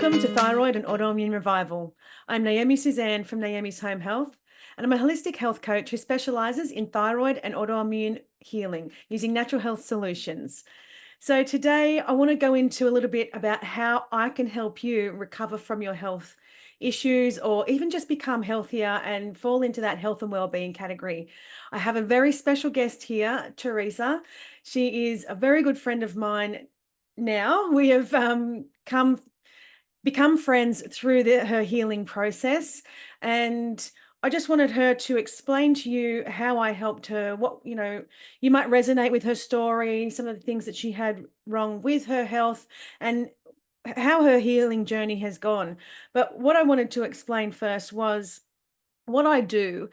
Welcome to Thyroid and Autoimmune Revival. I'm Naomi Suzanne from Naomi's Home Health, and I'm a holistic health coach who specializes in thyroid and autoimmune healing using natural health solutions. So today I want to go into a little bit about how I can help you recover from your health issues or even just become healthier and fall into that health and well-being category. I have a very special guest here, Teresa. She is a very good friend of mine now. We have become friends through her healing process. And I just wanted her to explain to you how I helped her, what, you might resonate with her story, some of the things that she had wrong with her health and how her healing journey has gone. But what I wanted to explain first was what I do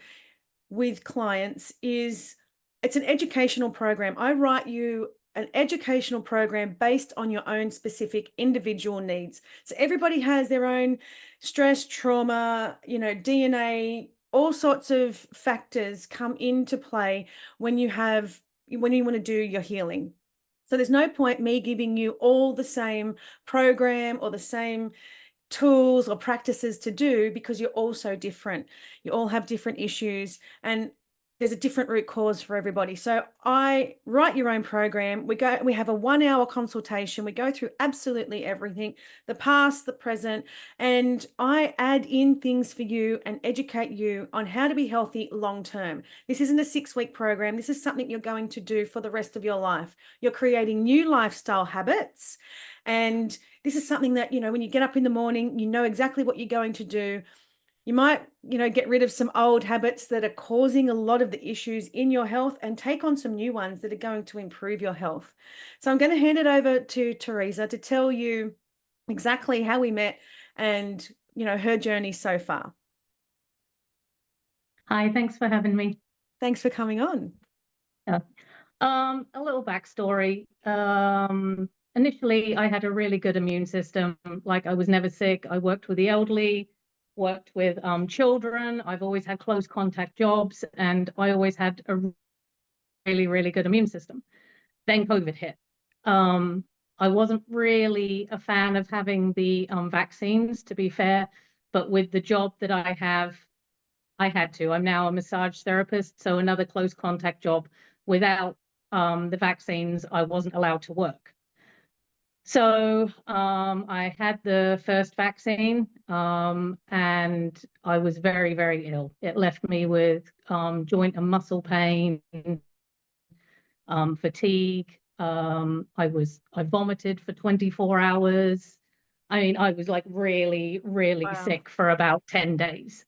with clients is it's an educational program. I write you an educational program based on your own specific individual needs. So everybody has their own stress, trauma, DNA, all sorts of factors come into play when you want to do your healing. So there's no point me giving you all the same program or the same tools or practices to do because you're all so different. You all have different issues and there's a different root cause for everybody. So I write your own program. We have a 1 hour consultation. We go through absolutely everything, the past, the present, and I add in things for you and educate you on how to be healthy long-term. This isn't a 6-week program. This is something you're going to do for the rest of your life. You're creating new lifestyle habits. And this is something that, when you get up in the morning, you know exactly what you're going to do. You might, get rid of some old habits that are causing a lot of the issues in your health and take on some new ones that are going to improve your health. So I'm going to hand it over to Teresa to tell you exactly how we met and, her journey so far. Hi, thanks for having me. Thanks for coming on. Yeah. A little backstory. Initially, I had a really good immune system. Like I was never sick. I worked with the elderly, worked with children. I've always had close contact jobs, and I always had a really, really good immune system. Then COVID hit. I wasn't really a fan of having the vaccines, to be fair, but with the job that I have, I had to. I'm now a massage therapist, so another close contact job. Without the vaccines, I wasn't allowed to work. So I had the first vaccine and I was very, very ill. It left me with joint and muscle pain, fatigue. I vomited for 24 hours. I mean, I was like really, really sick for about 10 days.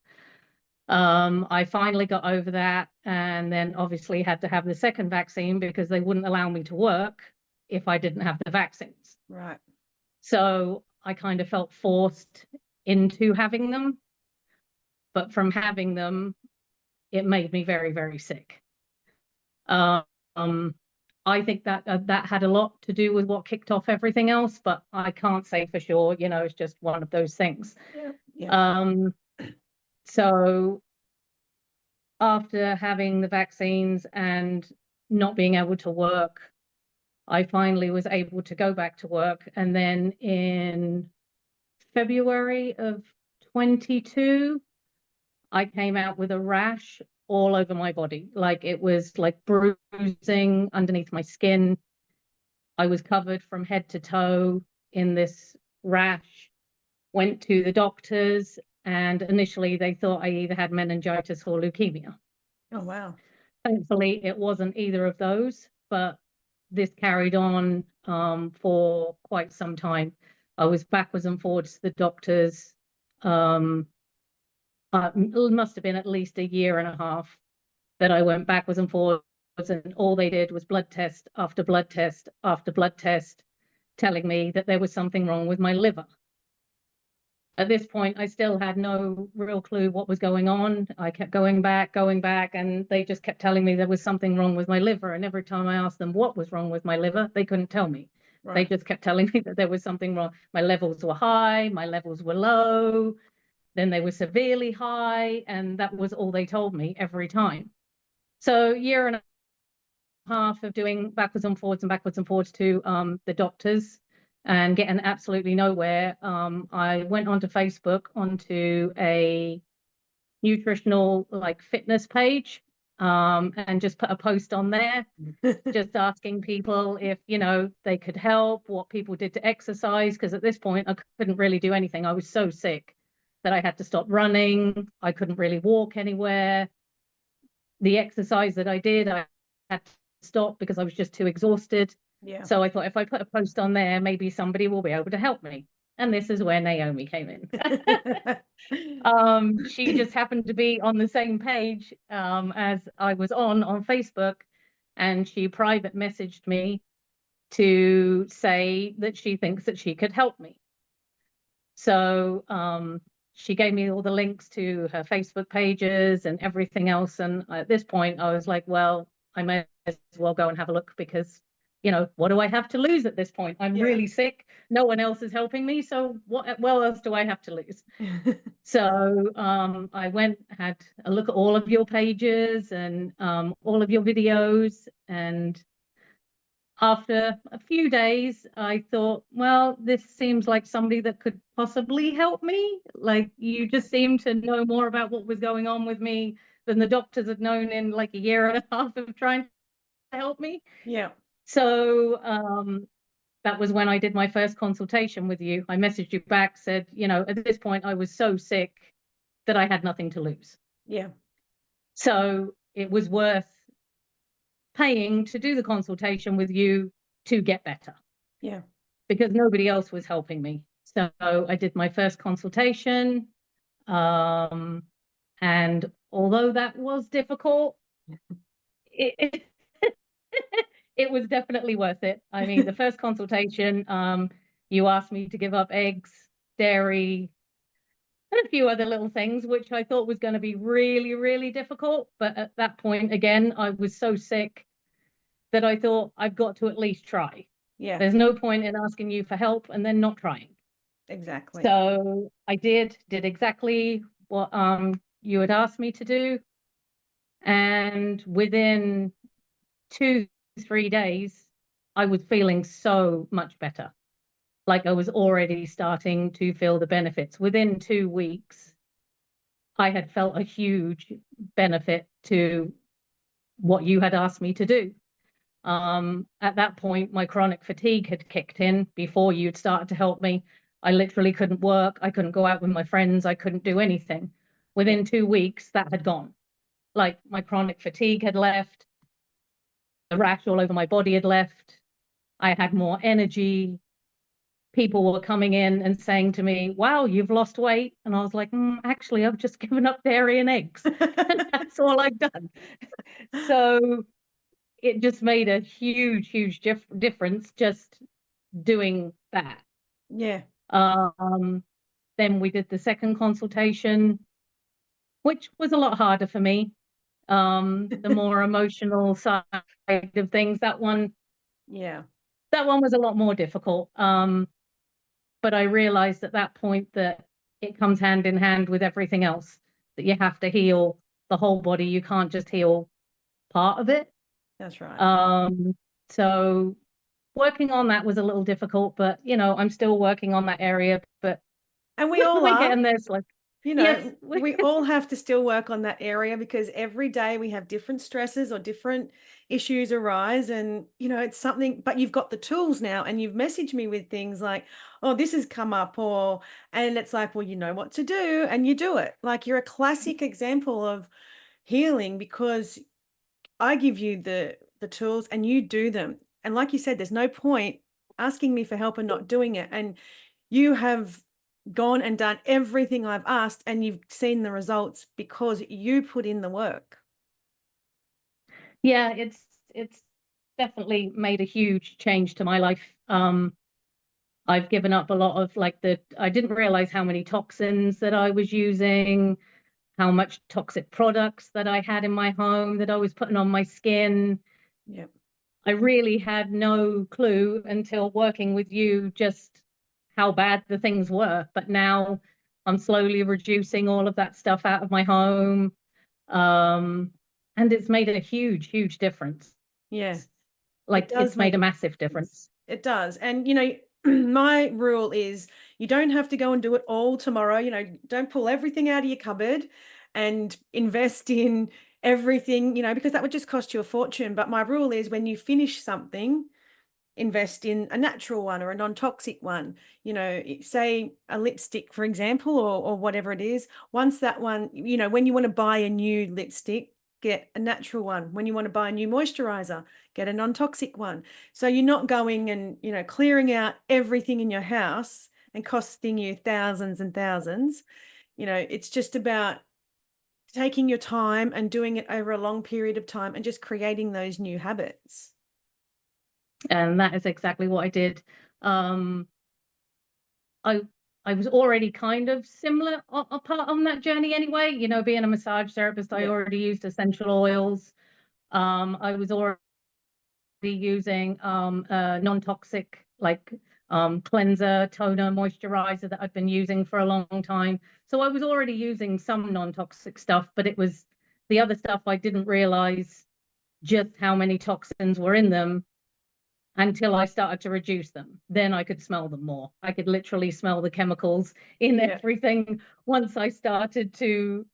I finally got over that and then obviously had to have the second vaccine because they wouldn't allow me to work if I didn't have the vaccines. Right. So I kind of felt forced into having them, but from having them, it made me very, very sick. I think that that had a lot to do with what kicked off everything else, but I can't say for sure. It's just one of those things. Yeah. So after having the vaccines and not being able to work, I finally was able to go back to work. And then in February of 22, I came out with a rash all over my body. Like it was like bruising underneath my skin. I was covered from head to toe in this rash. Went to the doctors, and initially they thought I either had meningitis or leukemia. Oh, wow. Thankfully, it wasn't either of those, but this carried on for quite some time. I was backwards and forwards to the doctors. It must have been at least a year and a half that I went backwards and forwards, and all they did was blood test after blood test after blood test, telling me that there was something wrong with my liver. At this point, I still had no real clue what was going on. I kept going back, and they just kept telling me there was something wrong with my liver. And every time I asked them what was wrong with my liver, they couldn't tell me. Right. They just kept telling me that there was something wrong. My levels were high, my levels were low, then they were severely high, and that was all they told me every time. So year and a half of doing backwards and forwards to the doctors. and getting absolutely nowhere, I went onto Facebook, onto a nutritional like fitness page, and just put a post on there, just asking people if, you know, they could help, what people did to exercise, because at this point I couldn't really do anything. I was so sick that I had to stop running. I couldn't really walk anywhere. The exercise that I did, I had to stop because I was just too exhausted. Yeah. So I thought if I put a post on there, maybe somebody will be able to help me. And this is where Naomi came in. She just happened to be on the same page as I was on Facebook, and she private messaged me to say that she thinks that she could help me. So she gave me all the links to her Facebook pages and everything else. And at this point, I was like, well, I may as well go and have a look, because, you know, what do I have to lose at this point? I'm really sick. No one else is helping me. So what else do I have to lose? So I went, had a look at all of your pages and all of your videos. And after a few days, I thought, well, this seems like somebody that could possibly help me. Like, you just seem to know more about what was going on with me than the doctors had known in like a year and a half of trying to help me. Yeah. So that was when I did my first consultation with you. I messaged you back, said, you know, at this point I was so sick that I had nothing to lose. Yeah. So it was worth paying to do the consultation with you to get better. Yeah. Because nobody else was helping me. So I did my first consultation. And although that was difficult, it, it was definitely worth it. I mean, the first consultation, you asked me to give up eggs, dairy, and a few other little things, which I thought was going to be really, really difficult. But at that point, again, I was so sick that I thought I've got to at least try. Yeah. There's no point in asking you for help and then not trying. Exactly. So I did exactly what you had asked me to do. And within 2-3 days, I was feeling so much better. Like, I was already starting to feel the benefits. Within 2 weeks, I had felt a huge benefit to what you had asked me to do. At that point, my chronic fatigue had kicked in before you'd started to help me. I literally couldn't work. I couldn't go out with my friends. I couldn't do anything. Within 2 weeks, that had gone. Like, my chronic fatigue had left. The rash all over my body had left. I had more energy. People were coming in and saying to me, wow, you've lost weight. And I was like, actually, I've just given up dairy and eggs. That's all I've done. So it just made a huge, huge difference just doing that. Yeah. Then we did the second consultation, which was a lot harder for me. The more emotional side of things, that one was a lot more difficult. But I realized at that point that it comes hand in hand with everything else, that you have to heal the whole body. You can't just heal part of it. That's right. So working on that was a little difficult, but you know, I'm still working on that area. But and we all we're are getting this, like, you know, yes. we all have to still work on that area, because every day we have different stresses or different issues arise. And, you know, it's something, but you've got the tools now, and you've messaged me with things like, oh, this has come up, and it's like, well, you know what to do, and you do it. Like, you're a classic example of healing, because I give you the tools and you do them. And like you said, there's no point asking me for help and not doing it. And you have gone and done everything I've asked, and you've seen the results because you put in the work. Yeah, it's definitely made a huge change to my life. I've given up a lot of I didn't realize how many toxins that I was using, how much toxic products that I had in my home that I was putting on my skin. Yeah. I really had no clue until working with you just how bad the things were. But now I'm slowly reducing all of that stuff out of my home. And it's made a huge, huge difference. Yeah. Like, it's made a massive difference. It does. And, you know, my rule is you don't have to go and do it all tomorrow. Don't pull everything out of your cupboard and invest in everything, because that would just cost you a fortune. But my rule is when you finish something, invest in a natural one or a non-toxic one. Say a lipstick, for example, or whatever it is. Once that one, when you want to buy a new lipstick, get a natural one. When you want to buy a new moisturizer, get a non-toxic one. So you're not going and, clearing out everything in your house and costing you thousands and thousands. It's just about taking your time and doing it over a long period of time and just creating those new habits. And that is exactly what I did. Um, I I was already kind of similar apart on that journey anyway. Being a massage therapist, I Yeah. already used essential oils. I was already using a non-toxic like cleanser, toner, moisturizer that I'd been using for a long time. So I was already using some non-toxic stuff, but it was the other stuff I didn't realize just how many toxins were in them until I started to reduce them. Then I could smell them more. I could literally smell the chemicals in Yeah. everything once I started to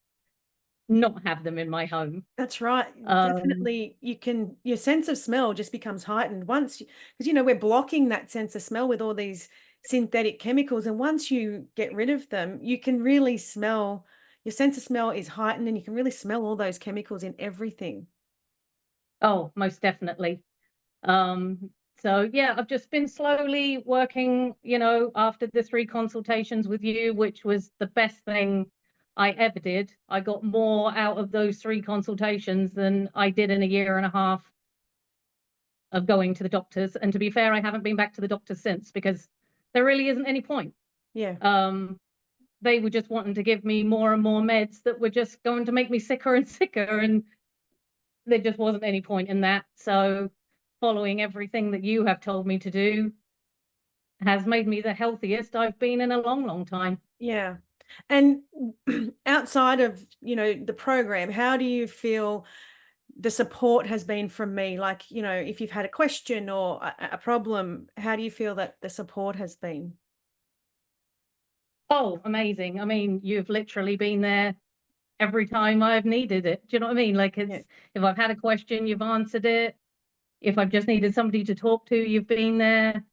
not have them in my home. That's right. Um, Definitely, your sense of smell just becomes heightened because we're blocking that sense of smell with all these synthetic chemicals. And once you get rid of them, you can really smell, your sense of smell is heightened and you can really smell all those chemicals in everything. oh, most definitely. Um, so yeah, I've just been slowly working, after the 3 consultations with you, which was the best thing I ever did. I got more out of those 3 consultations than I did in a year and a half of going to the doctors. And to be fair, I haven't been back to the doctors since because there really isn't any point. Yeah. Um, they were just wanting to give me more and more meds that were just going to make me sicker and sicker. And there just wasn't any point in that. So following everything that you have told me to do has made me the healthiest I've been in a long, long time. Yeah. And outside of, the program, how do you feel the support has been from me? Like, if you've had a question or a problem, how do you feel that the support has been? Oh, amazing. I mean, you've literally been there every time I've needed it. Do you know what I mean? Like Yeah. if I've had a question, you've answered it. If I've just needed somebody to talk to, you've been there.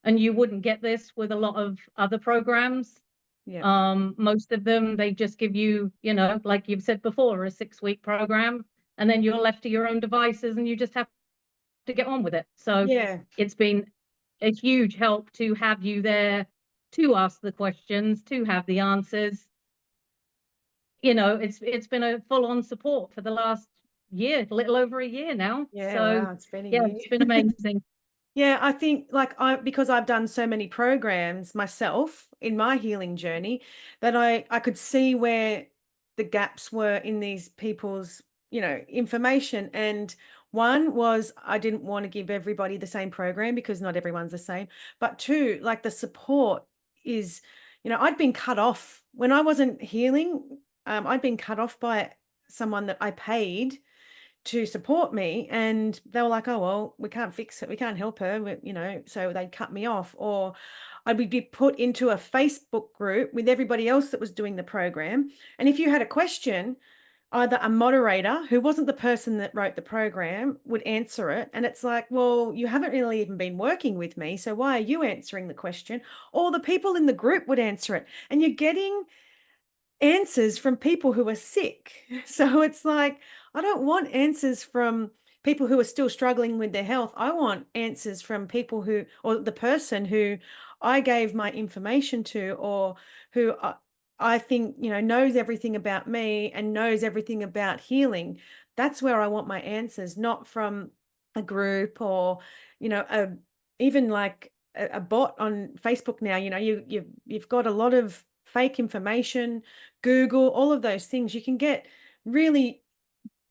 And you wouldn't get this with a lot of other programs. Yeah. Most of them, they just give you, like you've said before, a 6-week program, and then you're left to your own devices and you just have to get on with it. So Yeah. it's been a huge help to have you there to ask the questions, to have the answers. It's been a full-on support for the last year, a little over a year now. Yeah, So wow, it's been a yeah, year. it's been amazing. Yeah, I think because I've done so many programs myself in my healing journey that I could see where the gaps were in these people's, information. And one was I didn't want to give everybody the same program because not everyone's the same. But two, like the support is, I'd been cut off when I wasn't healing. I'd been cut off by someone that I paid to support me, and they were like, oh well, we can't fix it, we can't help her, so they cut me off. Or I would be put into a Facebook group with everybody else that was doing the program, and if you had a question, either a moderator who wasn't the person that wrote the program would answer it, and it's like, well, you haven't really even been working with me, so why are you answering the question? Or the people in the group would answer it, and you're getting answers from people who are sick. So it's like, I don't want answers from people who are still struggling with their health. I want answers from people or the person who I gave my information to, or who I think, knows everything about me and knows everything about healing. That's where I want my answers, not from a group or, even like a bot on Facebook now. You've got a lot of fake information, Google, all of those things. You can get really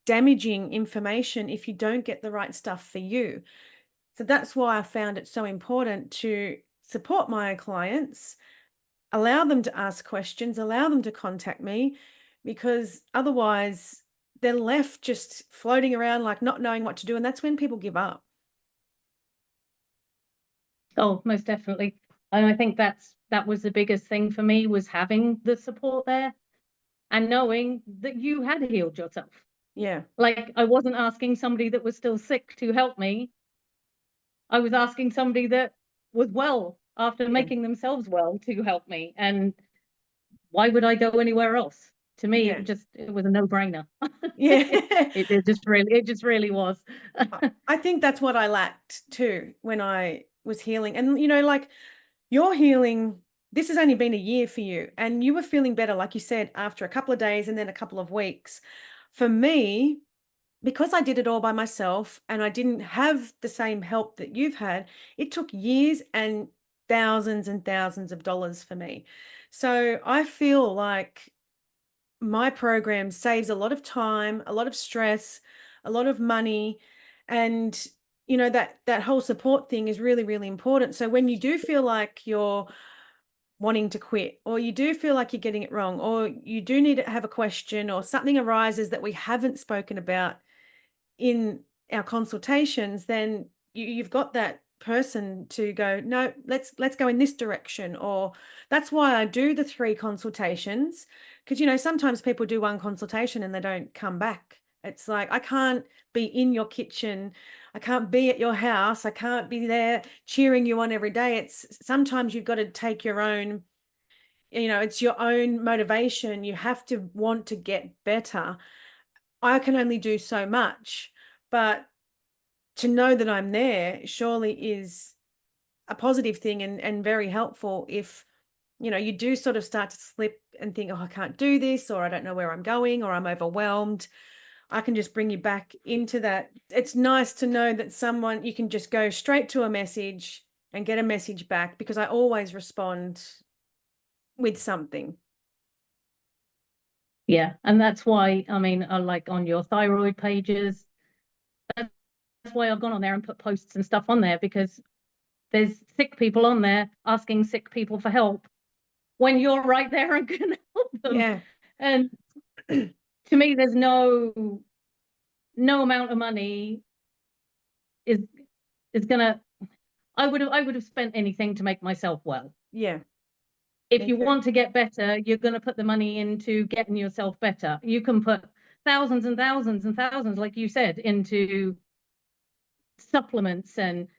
damaging information if you don't get the right stuff for you. So that's why I found it so important to support my clients, allow them to ask questions, allow them to contact me, because otherwise they're left just floating around like not knowing what to do. And that's when people give up. Oh, most definitely. And I think that was the biggest thing for me, was having the support there and knowing that you had healed yourself. Yeah. Like, I wasn't asking somebody that was still sick to help me. I was asking somebody that was well after Yeah. making themselves well to help me. And why would I go anywhere else? To me, Yeah. it was a no-brainer. Yeah. It just really was. I think that's what I lacked too when I was healing. And, like your healing, this has only been a year for you, and you were feeling better, like you said, after a couple of days and then a couple of weeks. For me, because I did it all by myself and I didn't have the same help that you've had, it took years and thousands of dollars for me. So I feel like my program saves a lot of time, a lot of stress, a lot of money, and that whole support thing is really, really important. So when you do feel like you're wanting to quit, or you do feel like you're getting it wrong, or you do need to have a question, or something arises that we haven't spoken about in our consultations, then you've got that person to go, no, let's go in this direction. Or that's why I do the 3 consultations, because sometimes people do 1 consultation and they don't come back. It's like, I can't be in your kitchen, I can't be at your house, I can't be there cheering you on every day. It's sometimes you've got to take your own, it's your own motivation. You have to want to get better. I can only do so much, but to know that I'm there surely is a positive thing, and very helpful if, you do sort of start to slip and think, oh, I can't do this, or I don't know where I'm going, or I'm overwhelmed. I can just bring you back into that. It's nice to know that someone, you can just go straight to a message and get a message back, because I always respond with something. Yeah. And that's why, I mean, I like on your thyroid pages, that's why I've gone on there and put posts and stuff on there, because there's sick people on there asking sick people for help when you're right there and can help them. Yeah. And to me, there's no amount of money is gonna, I would have spent anything to make myself well. Yeah. If Me you too. want to get better, you're going to put the money into getting yourself better. You can put thousands and thousands and thousands, like you said, into supplements and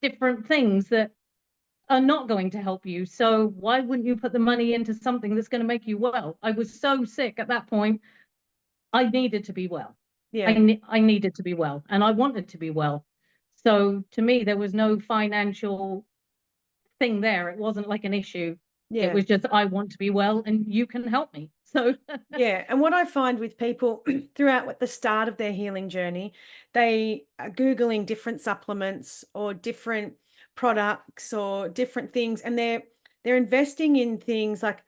different things that are not going to help you. So why wouldn't you put the money into something that's going to make you well? I was so sick at that point. I needed to be well. Yeah. I needed to be well, and I wanted to be well. So to me, there was no financial thing there. It wasn't like an issue. It Yeah. was just, I want to be well and you can help me. So Yeah. And what I find with people throughout at the start of their healing journey, they are Googling different supplements or different products or different things, and they're investing in things like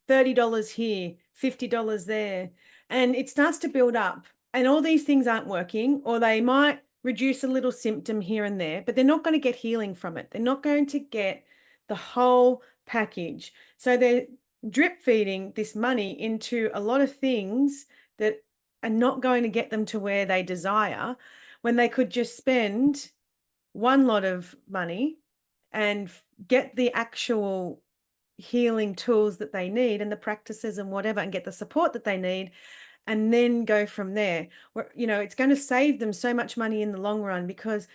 $30 here, $50 there. And it starts to build up. And all these things aren't working, or they might reduce a little symptom here and there, but they're not going to get healing from it. They're not going to get the whole package. So they're drip feeding this money into a lot of things that are not going to get them to where they desire, when they could just spend one lot of money and get the actual healing tools that they need and the practices and whatever, and get the support that they need, and then go from there. Where, it's going to save them so much money in the long run, because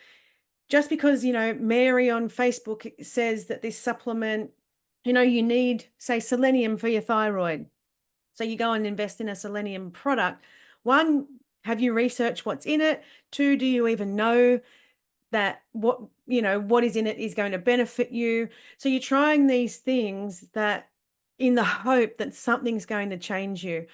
just because, Mary on Facebook says that this supplement, you need, say, selenium for your thyroid. So you go and invest in a selenium product. One, have you researched what's in it? Two, do you even know that what is in it is going to benefit you? So you're trying these things that, in the hope that something's going to change you,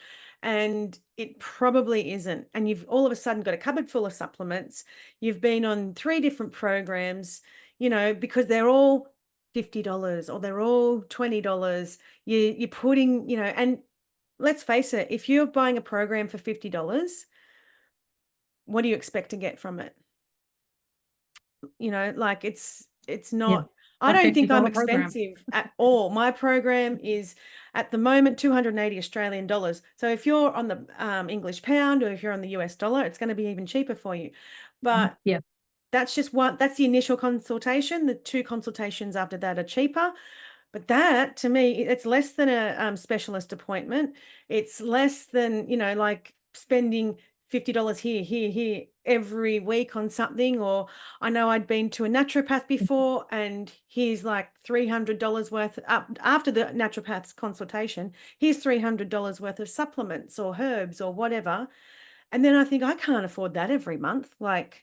and it probably isn't. And you've all of a sudden got a cupboard full of supplements. You've been on 3 different programs, because they're all $50 or they're all $20. You're putting, and let's face it, if you're buying a program for $50, what do you expect to get from it? Like it's yeah, not, I a don't think I'm $50 program. expensive at all. My program is at the moment 280 Australian dollars. So if you're on the English pound, or if you're on the US dollar, it's going to be even cheaper for you. But Yeah. that's just one, that's the initial consultation. The two consultations after that are cheaper. But that to me, it's less than a specialist appointment. It's less than, like spending $50 here every week on something. Or I know I'd been to a naturopath before, and here's like $300 worth up after the naturopath's consultation. Here's $300 worth of supplements or herbs or whatever. And then I think I can't afford that every month. Like,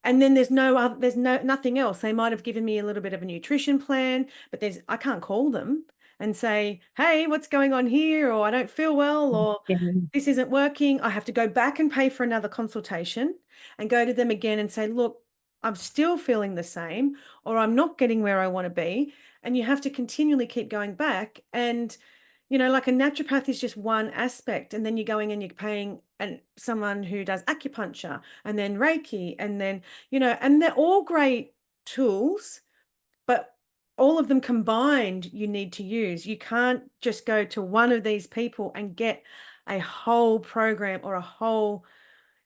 and then there's nothing else. They might have given me a little bit of a nutrition plan, but I can't call them and say, hey, what's going on here? Or I don't feel well, or Yeah. this isn't working. I have to go back and pay for another consultation and go to them again and say, look, I'm still feeling the same, or I'm not getting where I want to be. And you have to continually keep going back. And like a naturopath is just one aspect, and then you're going and you're paying someone who does acupuncture and then Reiki, and then, and they're all great tools, but all of them combined you need to use. You can't just go to one of these people and get a whole program or a whole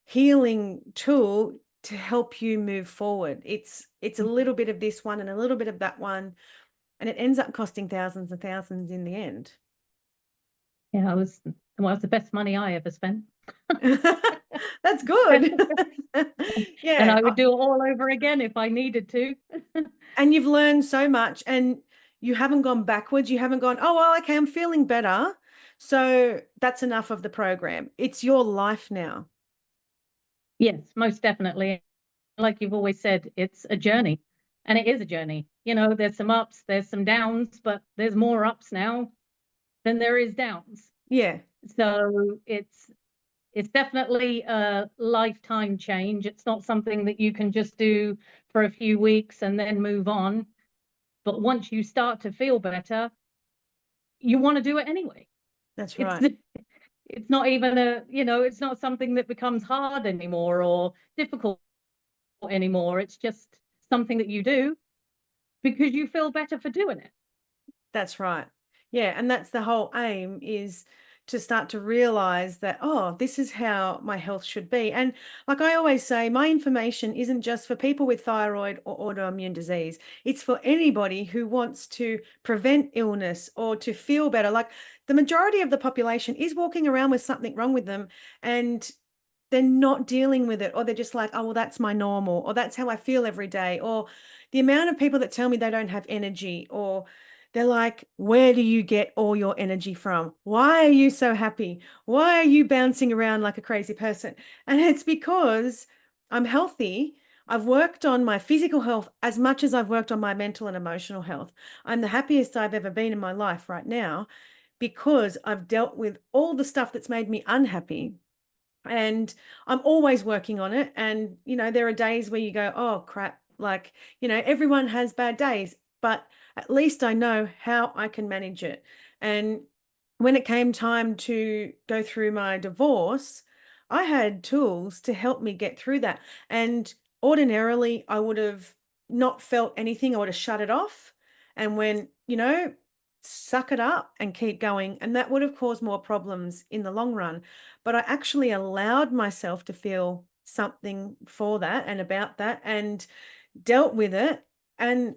healing tool to help you move forward. It's a little bit of this one and a little bit of that one, and it ends up costing thousands and thousands in the end. Yeah, well, it was the best money I ever spent. That's good. And Yeah. I would do it all over again if I needed to. And you've learned so much, and you haven't gone backwards. You haven't gone, oh, well, okay, I'm feeling better, so that's enough of the program. It's your life now. Yes, most definitely. Like you've always said, it's a journey, and it is a journey. There's some ups, there's some downs, but there's more ups now than there is downs. Yeah. So it's definitely a lifetime change. It's not something that you can just do for a few weeks and then move on. But once you start to feel better, you want to do it anyway. That's It's right. it's not even it's not something that becomes hard anymore or difficult anymore. It's just something that you do because you feel better for doing it. That's right. Yeah, and that's the whole aim, is to start to realize that, oh, this is how my health should be. And like I always say, my information isn't just for people with thyroid or autoimmune disease. It's for anybody who wants to prevent illness or to feel better. Like the majority of the population is walking around with something wrong with them, and they're not dealing with it, or they're just like, oh, well, that's my normal, or that's how I feel every day. Or the amount of people that tell me they don't have energy, or they're like, where do you get all your energy from? Why are you so happy? Why are you bouncing around like a crazy person? And it's because I'm healthy. I've worked on my physical health as much as I've worked on my mental and emotional health. I'm the happiest I've ever been in my life right now because I've dealt with all the stuff that's made me unhappy, and I'm always working on it. And, there are days where you go, oh, crap. Like, everyone has bad days, but at least I know how I can manage it. And when it came time to go through my divorce, I had tools to help me get through that. And ordinarily, I would have not felt anything. I would have shut it off and went, suck it up and keep going. And that would have caused more problems in the long run. But I actually allowed myself to feel something for that and about that, and dealt with it. And,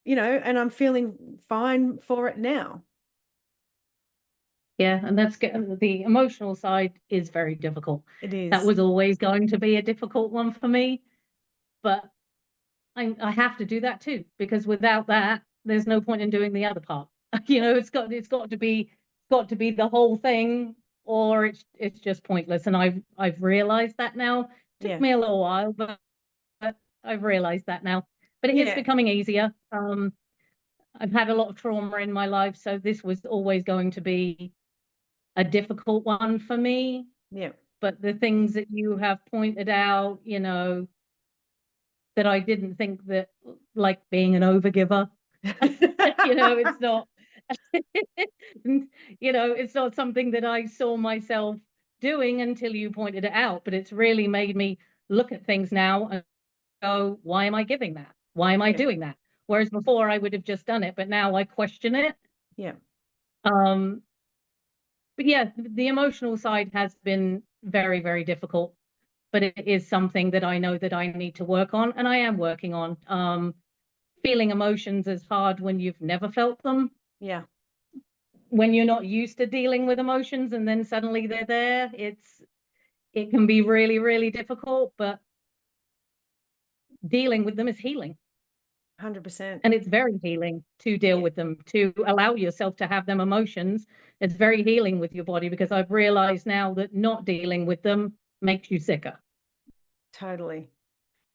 and I'm feeling fine for it now. Yeah, and the emotional side is very difficult. It That is. was always going to be a difficult one for me, but I have to do that too, because without that, there's no point in doing the other part. It's got to be the whole thing, or it's just pointless. And I've realized that now. Took Yeah. me a little while, but I've realized that now. But it is Yeah. becoming easier. I've had a lot of trauma in my life, so this was always going to be a difficult one for me. Yeah. But the things that you have pointed out, that I didn't think that, like being an overgiver, it's not, it's not something that I saw myself doing until you pointed it out. But it's really made me look at things now and go, why am I giving that? Why am I Yeah. doing that? Whereas before I would have just done it, but now I question it. Yeah. But yeah, the emotional side has been very, very difficult. but it is something that I know that I need to work on, and I am working on. Feeling emotions is hard when you've never felt them, Yeah, when you're not used to dealing with emotions, and then suddenly they're there. It can be really, really difficult, but dealing with them is healing. 100%. And it's very healing to deal Yeah, with them, to allow yourself to have them emotions. It's very healing with your body, because I've realized now that not dealing with them makes you sicker. totally.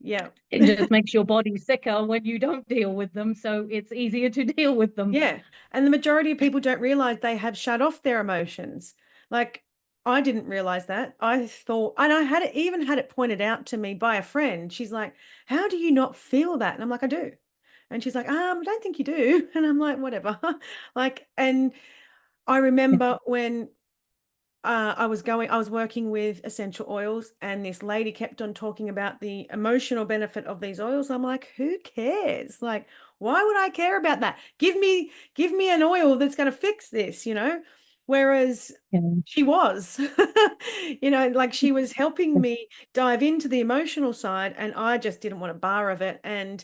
Yeah. It just makes your body sicker when you don't deal with them. So it's easier to deal with them. Yeah. And the majority of people don't realize they have shut off their emotions. Like, I didn't realize that. I thought, and I had it even had it pointed out to me by a friend. She's like, "How do you not feel that?" And I'm like, "I do." And she's like, I don't think you do." And I'm like, "Whatever." Like, and I remember when I was working with essential oils, and this lady kept on talking about the emotional benefit of these oils. I'm like, who cares? Like, why would I care about that? Give me an oil that's going to fix this, you know? Whereas Yeah. she was, like she was helping me dive into the emotional side, and I just didn't want a bar of it. And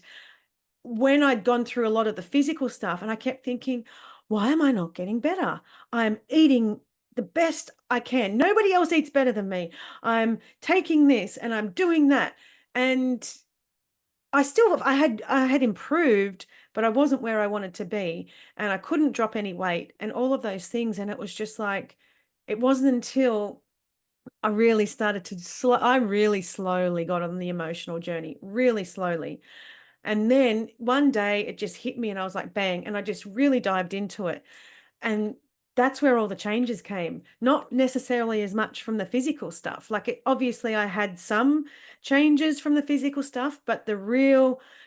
when I'd gone through a lot of the physical stuff, and I kept thinking, why am I not getting better? I'm eating the best I can. Nobody else eats better than me. I'm taking this and I'm doing that. And I had improved, but I wasn't where I wanted to be. And I couldn't drop any weight and all of those things. And it was just like, it wasn't until I really started to I really slowly got on the emotional journey, really slowly. And then one day it just hit me and I was like, bang. And I just really dived into it. And that's where all the changes came, not necessarily as much from the physical stuff. Like, obviously, I had some changes from the physical stuff, but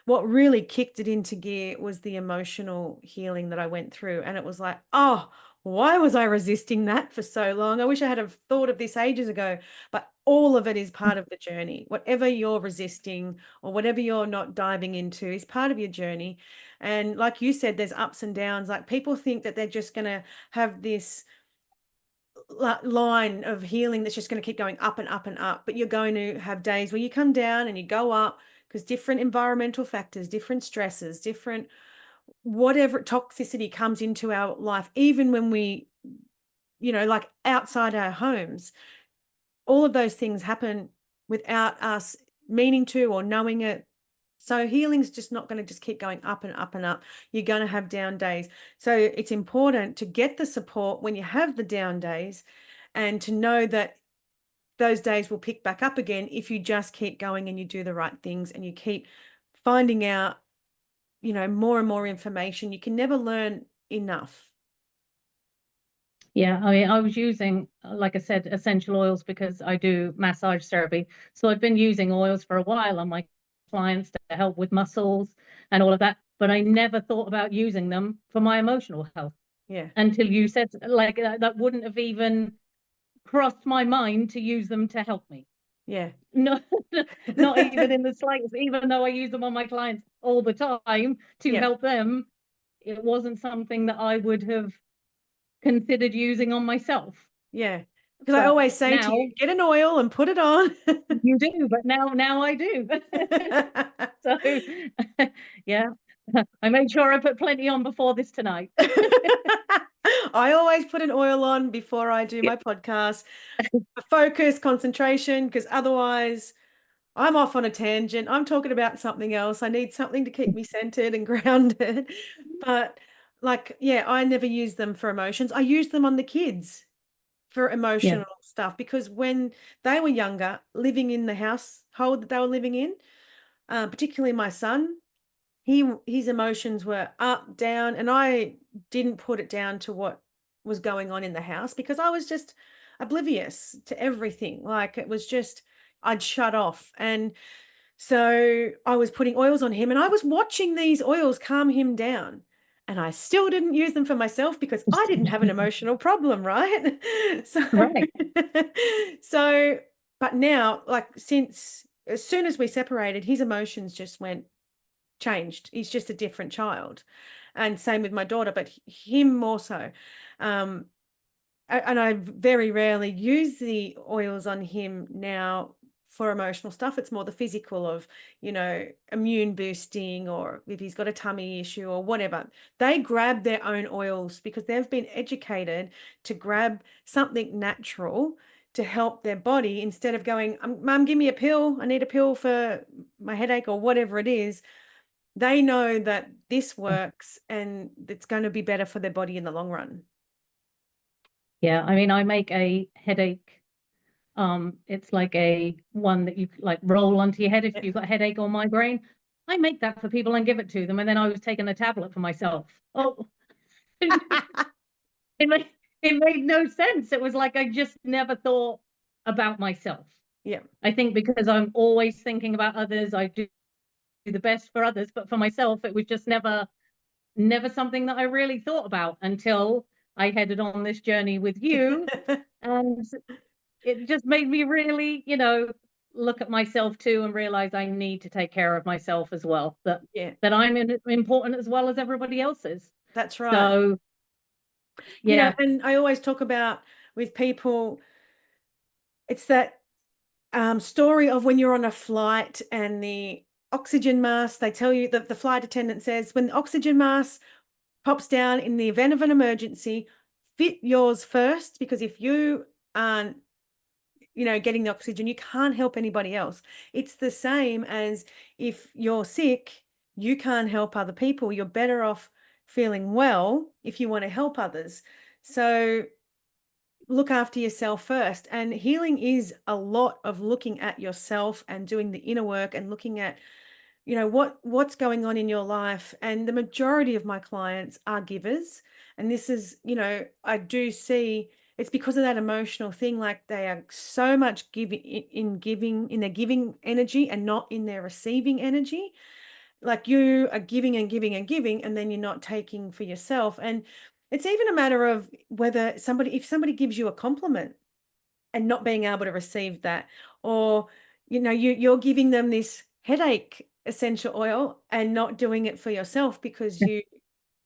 what really kicked it into gear was the emotional healing that I went through. And it was like, oh, why was I resisting that for so long? I wish I had have thought of this ages ago, but all of it is part of the journey. Whatever you're resisting or whatever you're not diving into is part of your journey. And like you said, there's ups and downs. Like, people think that they're just going to have this line of healing that's just going to keep going up and up and up. But you're going to have days where you come down and you go up, because different environmental factors, different stresses, different whatever toxicity comes into our life, even when we, like outside our homes, all of those things happen without us meaning to or knowing it. So healing's just not going to just keep going up and up and up. You're going to have down days. So it's important to get the support when you have the down days, and to know that those days will pick back up again if you just keep going and you do the right things and you keep finding out, more and more information. You can never learn enough. Yeah, I mean, I was using, like I said, essential oils because I do massage therapy. So I've been using oils for a while on my clients to help with muscles and all of that. But I never thought about using them for my emotional health Yeah. until you said, like, that wouldn't have even crossed my mind to use them to help me. Yeah. No, not even in the slightest, even though I use them on my clients all the time to Yeah. help them. It wasn't something that I would have considered using on myself. Yeah. Because I But always say to now you, get an oil and put it on. you do, but now I do. So yeah, I made sure I put plenty on before this tonight. I always put an oil on before I do Yeah, my podcast for focus, concentration, because otherwise I'm off on a tangent. I'm talking about something else. I need something to keep me centered and grounded. But like, yeah, I never use them for emotions. I use them on the kids for yeah, emotional stuff, because when they were younger, living in the household that they were living in, particularly my son, his emotions were up, down, and I didn't put it down to what was going on in the house, because I was just oblivious to everything. Like, it was just, I'd shut off. And so I was putting oils on him and I was watching these oils calm him down. And I still didn't use them for myself because I didn't have an emotional problem, right? So, right. so, but now, like, as soon as we separated, his emotions just changed. He's just a different child. And same with my daughter, but him more so. And I very rarely use the oils on him now for emotional stuff. It's more the physical of, immune boosting, or if he's got a tummy issue or whatever. They grab their own oils because they've been educated to grab something natural to help their body, instead of going, Mum, give me a pill. I need a pill for my headache or whatever it is. They know that this works and it's going to be better for their body in the long run. Yeah, I mean, I make a headache. It's like a one that you like roll onto your head if you've got a headache or migraine. I make that for people and give it to them, and then I was taking a tablet for myself. Oh, it made it made no sense. It was like I just never thought about myself. Yeah. I think because I'm always thinking about others, I do the best for others, but for myself, it was just never something that I really thought about until I headed on this journey with you. And it just made me really, look at myself too and realize I need to take care of myself as well. That Yeah, that I'm important as well as everybody else is. that's right. So yeah, And I always talk about with people, it's that story of when you're on a flight and the oxygen mask, they tell you that the flight attendant says, when the oxygen mask pops down in the event of an emergency, fit yours first, because if you aren't, getting the oxygen, you can't help anybody else. It's the same as if you're sick, you can't help other people. You're better off feeling well if you want to help others. So look after yourself first. And healing is a lot of looking at yourself and doing the inner work and looking at, what's going on in your life. And the majority of my clients are givers. And this is, I do see it's because of that emotional thing. Like, they are so much giving in their giving energy and not in their receiving energy. Like, you are giving and giving and giving, and then you're not taking for yourself. And it's even a matter of whether if somebody gives you a compliment and not being able to receive that, or, you're giving them this headache essential oil and not doing it for yourself because you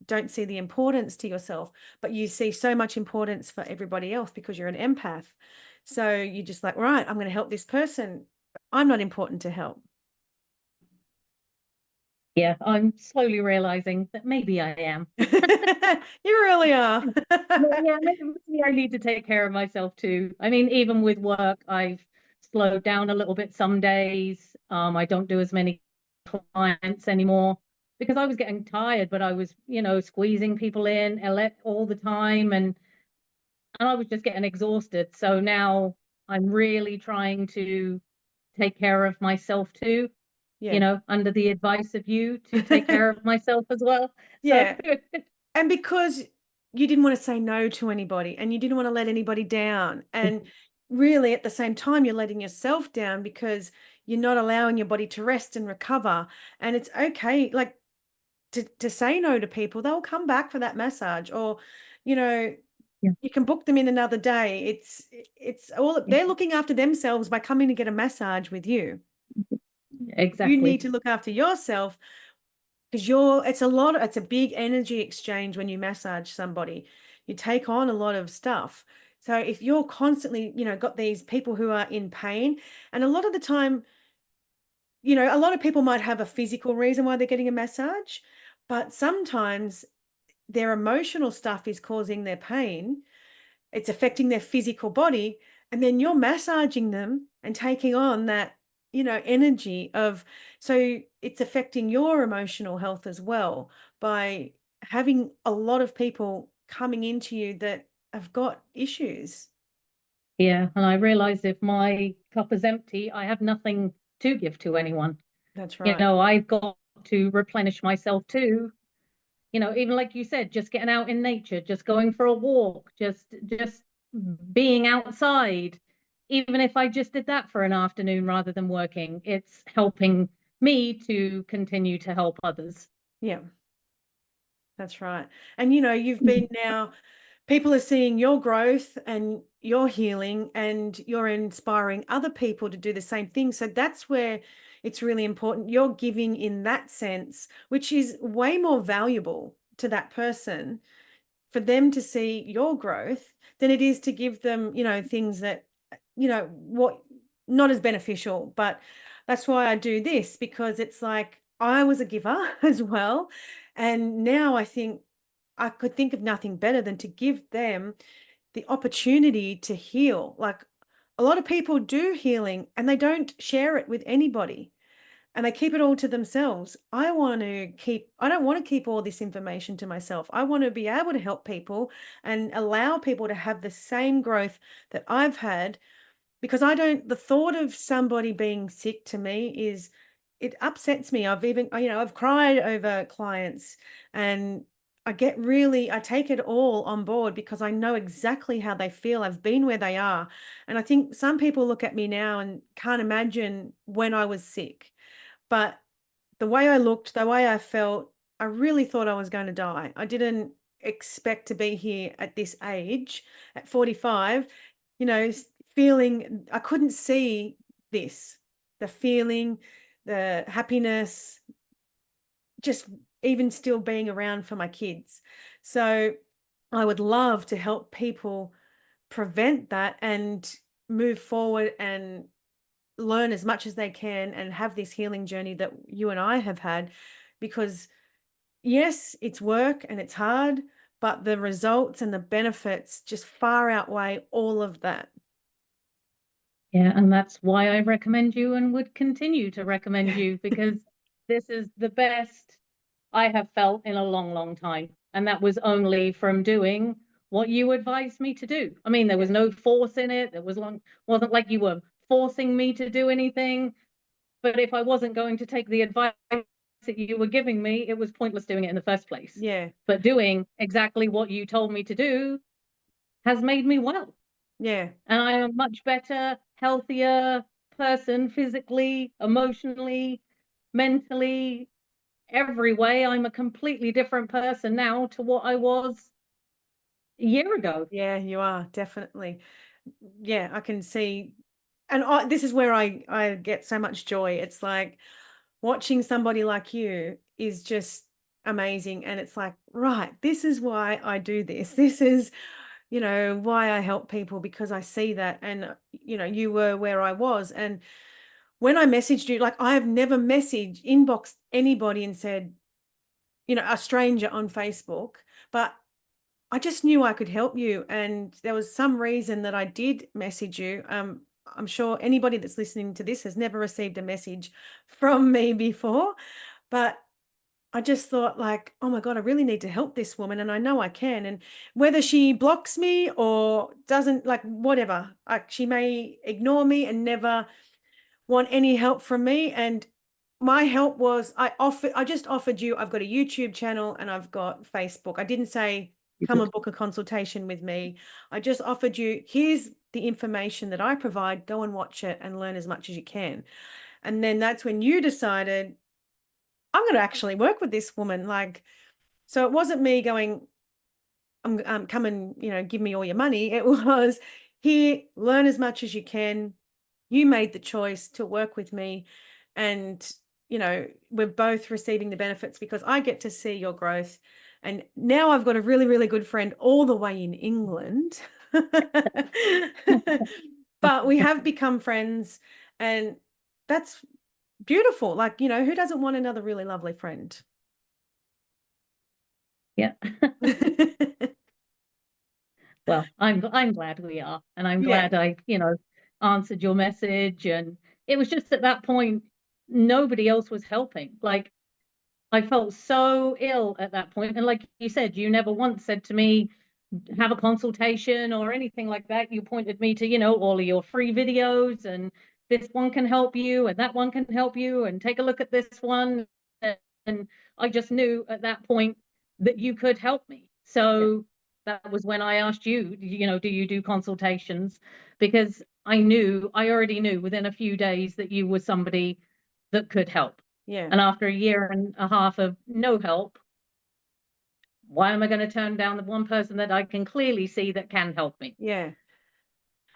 don't see the importance to yourself, but you see so much importance for everybody else because you're an empath. So you're just like, right, I'm going to help this person. I'm not important to help. yeah, I'm slowly realizing that maybe I am. You really are. Yeah, maybe I need to take care of myself too. I mean, even with work, I've slowed down a little bit some days. I don't do as many clients anymore because I was getting tired, but I was, squeezing people in all the time, and I was just getting exhausted. So now I'm really trying to take care of myself too, Yeah. under the advice of you to take care of myself as well. So Yeah. And because you didn't want to say no to anybody and you didn't want to let anybody down. And really, at the same time, you're letting yourself down because you're not allowing your body to rest and recover. And it's okay, like, to say no to people. They'll come back for that massage, or, you know, yeah, you can book them in another day. It's all, they're looking after themselves by coming to get a massage with you. You exactly. need to look after yourself, because it's a big energy exchange when you massage somebody. You take on a lot of stuff. So if you're constantly, got these people who are in pain, and a lot of the time, a lot of people might have a physical reason why they're getting a massage, but sometimes their emotional stuff is causing their pain. It's affecting their physical body, and then you're massaging them and taking on that, energy of, so it's affecting your emotional health as well by having a lot of people coming into you that have got issues. Yeah, and I realize if my cup is empty, I have nothing to give to anyone. That's right. I've got to replenish myself too. Even like you said, just getting out in nature, just going for a walk, just being outside. Even if I just did that for an afternoon rather than working, it's helping me to continue to help others. Yeah, that's right. And you've been now, people are seeing your growth and your healing, and you're inspiring other people to do the same thing. So that's where it's really important. You're giving in that sense, which is way more valuable to that person, for them to see your growth, than it is to give them, things that, what not as beneficial. But that's why I do this, because it's like I was a giver as well. And now I think I could think of nothing better than to give them the opportunity to heal. Like, a lot of people do healing and they don't share it with anybody, and they keep it all to themselves. I don't want to keep all this information to myself. I want to be able to help people and allow people to have the same growth that I've had, because I don't, the thought of somebody being sick to me is, it upsets me. I've even, I've cried over clients, and I take it all on board because I know exactly how they feel. I've been where they are. And I think some people look at me now and can't imagine when I was sick. But the way I looked, the way I felt, I really thought I was going to die. I didn't expect to be here at this age, at 45, feeling I couldn't see this, the feeling, the happiness, just even still being around for my kids. So I would love to help people prevent that and move forward and learn as much as they can and have this healing journey that you and I have had. Because yes, it's work and it's hard, but the results and the benefits just far outweigh all of that. Yeah, and that's why I recommend you and would continue to recommend you, because this is the best I have felt in a long, long time. And that was only from doing what you advised me to do. I mean, there was Yeah. no force in it. Wasn't like you were forcing me to do anything. But if I wasn't going to take the advice that you were giving me, it was pointless doing it in the first place. Yeah. But doing exactly what you told me to do has made me well. Yeah. And I am a much better, healthier person physically, emotionally, mentally, every way. I'm a completely different person now to what I was a year ago. Yeah, you are definitely. Yeah, I can see. And this is where I get so much joy. It's like watching somebody like you is just amazing. And it's like, right, this is why I do this. This is, why I help people, because I see that. And, you were where I was. And when I messaged you, like, I have never inboxed anybody and said, a stranger on Facebook, but I just knew I could help you. And there was some reason that I did message you. I'm sure anybody that's listening to this has never received a message from me before, but I just thought, like, oh my God, I really need to help this woman. And I know I can. And whether she blocks me or doesn't, like, whatever, like, she may ignore me and never want any help from me. And my help was, I just offered you, I've got a YouTube channel and I've got Facebook. I didn't say, come and book a consultation with me. I just offered you, here's the information that I provide, go and watch it and learn as much as you can. And then that's when you decided, I'm going to actually work with this woman. Like, so it wasn't me going, come and, give me all your money. It was, here, learn as much as you can. You made the choice to work with me, and, we're both receiving the benefits because I get to see your growth. And now I've got a really, really good friend all the way in England. But we have become friends, and that's beautiful. Like, who doesn't want another really lovely friend? Yeah. Well, I'm glad we are, and I'm Yeah. glad I, answered your message. And it was just at that point, nobody else was helping. Like, I felt so ill at that point. And like you said, you never once said to me, have a consultation or anything like that. You pointed me to, all of your free videos, and this one can help you, and that one can help you, and take a look at this one. And I just knew at that point that you could help me. Yeah. So that was when I asked you, do you do consultations? Because I already knew within a few days that you were somebody that could help. Yeah. And after a year and a half of no help, why am I going to turn down the one person that I can clearly see that can help me? Yeah.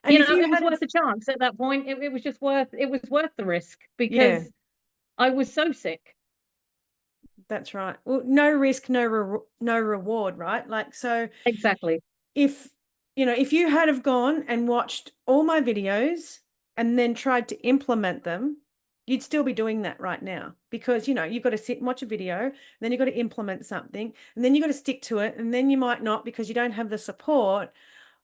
And if you It was had worth have, a chance at that point. It was just worth the risk, yeah, because I was so sick. that's right. Well, no risk, no reward, right? Like, so Exactly. if, if you had have gone and watched all my videos and then tried to implement them, you'd still be doing that right now, because you've got to sit and watch a video, and then you've got to implement something, and then you've got to stick to it, and then you might not because you don't have the support.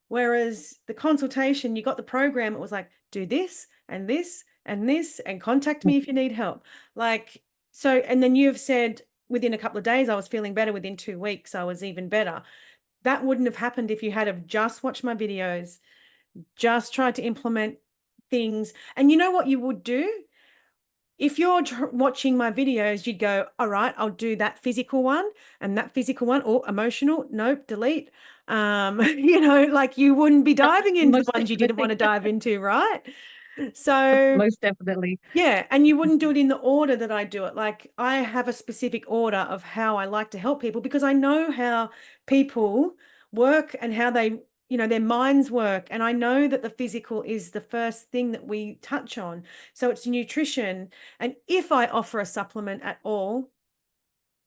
Whereas the consultation, you got the program, it was like, do this and this and this, and contact me if you need help. Like, so, and then you've said within a couple of days, I was feeling better. Within 2 weeks, I was even better. That wouldn't have happened if you had have just watched my videos, just tried to implement things. And you know what you would do? If you're watching my videos, you'd go, all right, I'll do that physical one and that physical one, or emotional. Nope, delete. Like you wouldn't be diving into the Most ones you didn't want definitely. to dive into, right? So Most definitely. yeah, and you wouldn't do it in the order that I do it. Like I have a specific order of how I like to help people, because I know how people work and how their minds work. And I know that the physical is the first thing that we touch on. So it's nutrition. And if I offer a supplement at all,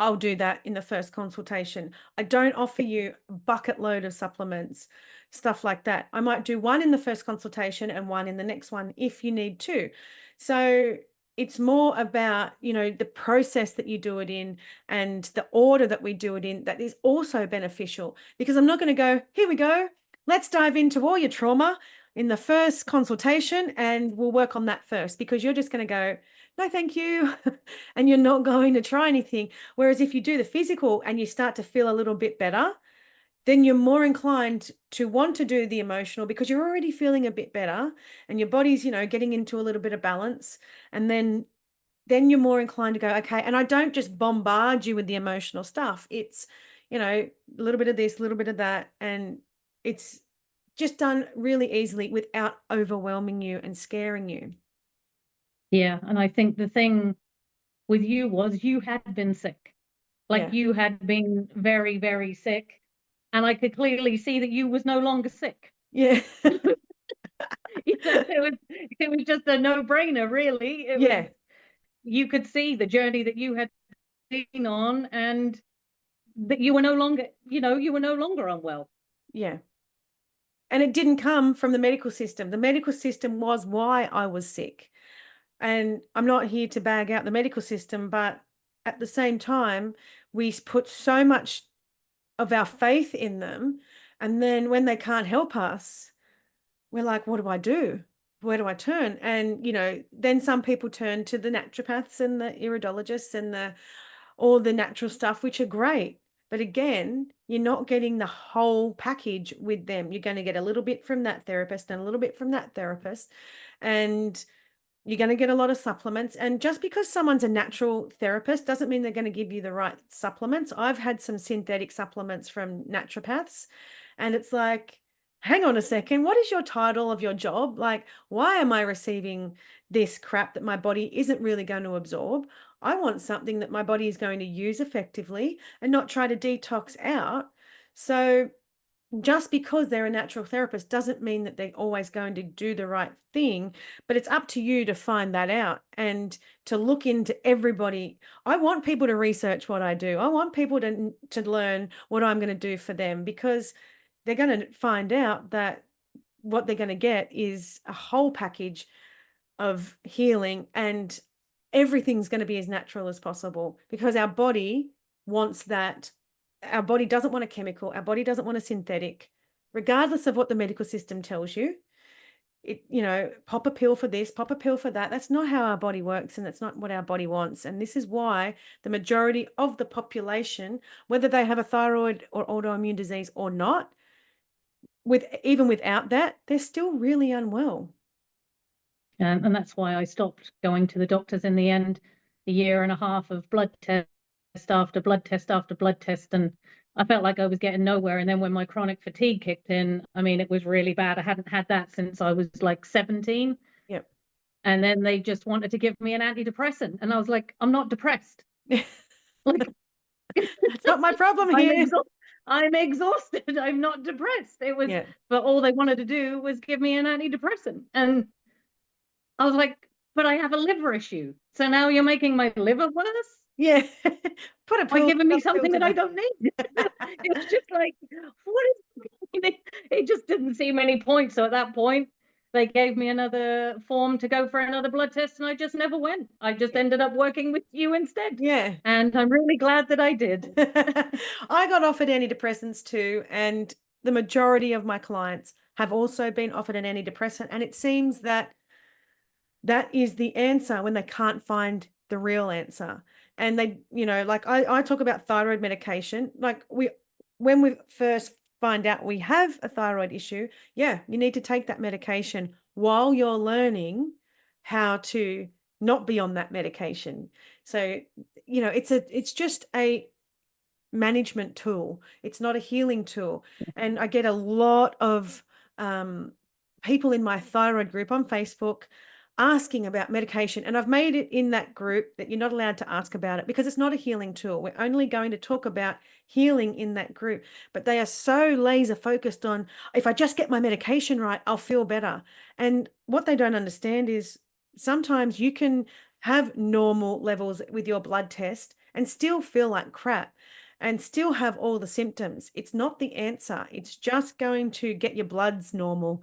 I'll do that in the first consultation. I don't offer you a bucket load of supplements, stuff like that. I might do one in the first consultation and one in the next one if you need to. So it's more about, the process that you do it in and the order that we do it in that is also beneficial, because I'm not going to go, here we go, let's dive into all your trauma in the first consultation and we'll work on that first, because you're just going to go, no, thank you. And you're not going to try anything. Whereas if you do the physical and you start to feel a little bit better, then you're more inclined to want to do the emotional, because you're already feeling a bit better and your body's, getting into a little bit of balance. And then you're more inclined to go, okay. And I don't just bombard you with the emotional stuff. It's, a little bit of this, a little bit of that. And it's just done really easily without overwhelming you and scaring you. Yeah. And I think the thing with you was you had been sick. Like Yeah. you had been very, very sick. And I could clearly see that you was no longer sick. Yeah. It was just a no-brainer, really. It was, Yeah. you could see the journey that you had been on, and that you were no longer, you were no longer unwell. Yeah. And it didn't come from the medical system. The medical system was why I was sick. And I'm not here to bag out the medical system, but at the same time, we put so much of our faith in them. And then when they can't help us, we're like, what do I do? Where do I turn? And, then some people turn to the naturopaths and the iridologists and all the natural stuff, which are great. But again, you're not getting the whole package with them. You're going to get a little bit from that therapist and a little bit from that therapist. And you're going to get a lot of supplements. And just because someone's a natural therapist doesn't mean they're going to give you the right supplements. I've had some synthetic supplements from naturopaths, and it's like, hang on a second, what is your title of your job? Like, why am I receiving this crap that my body isn't really going to absorb? I want something that my body is going to use effectively and not try to detox out. So just because they're a natural therapist doesn't mean that they're always going to do the right thing, but it's up to you to find that out and to look into everybody. I want people to research what I do. I want people to learn what I'm going to do for them, because they're going to find out that what they're going to get is a whole package of healing, and everything's going to be as natural as possible, because our body wants that. Our body doesn't want a chemical. Our body doesn't want a synthetic, regardless of what the medical system tells you. Pop a pill for this, pop a pill for that. That's not how our body works, and that's not what our body wants. And this is why the majority of the population, whether they have a thyroid or autoimmune disease or not, even without that, they're still really unwell. And that's why I stopped going to the doctors in the end. A year and a half of blood test after blood test after blood test, and I felt like I was getting nowhere. And then when my chronic fatigue kicked in, I mean, it was really bad. I hadn't had that since I was like 17. Yep. And then they just wanted to give me an antidepressant, and I was like, I'm not depressed. Like, that's not my problem I'm here. I'm exhausted. I'm not depressed. It was, Yeah. but all they wanted to do was give me an antidepressant. And I was like, but I have a liver issue. So now you're making my liver worse Yeah. Put a by pill, giving me a pill something to that I that. don't need. It's just like, what is, it just didn't seem any point. So at that point, they gave me another form to go for another blood test, and I just never went. I just ended up working with you instead. Yeah. And I'm really glad that I did. I got offered antidepressants too, and the majority of my clients have also been offered an antidepressant. And it seems that that is the answer when they can't find the real answer. And they, like I talk about thyroid medication. Like when we first find out we have a thyroid issue, yeah, you need to take that medication while you're learning how to not be on that medication. So, it's just a management tool. It's not a healing tool. And I get a lot of people in my thyroid group on Facebook asking about medication. And I've made it in that group that you're not allowed to ask about it because it's not a healing tool. We're only going to talk about healing in that group. But they are so laser focused on, if I just get my medication right, I'll feel better. And what they don't understand is sometimes you can have normal levels with your blood test and still feel like crap and still have all the symptoms. It's not the answer. It's just going to get your bloods normal.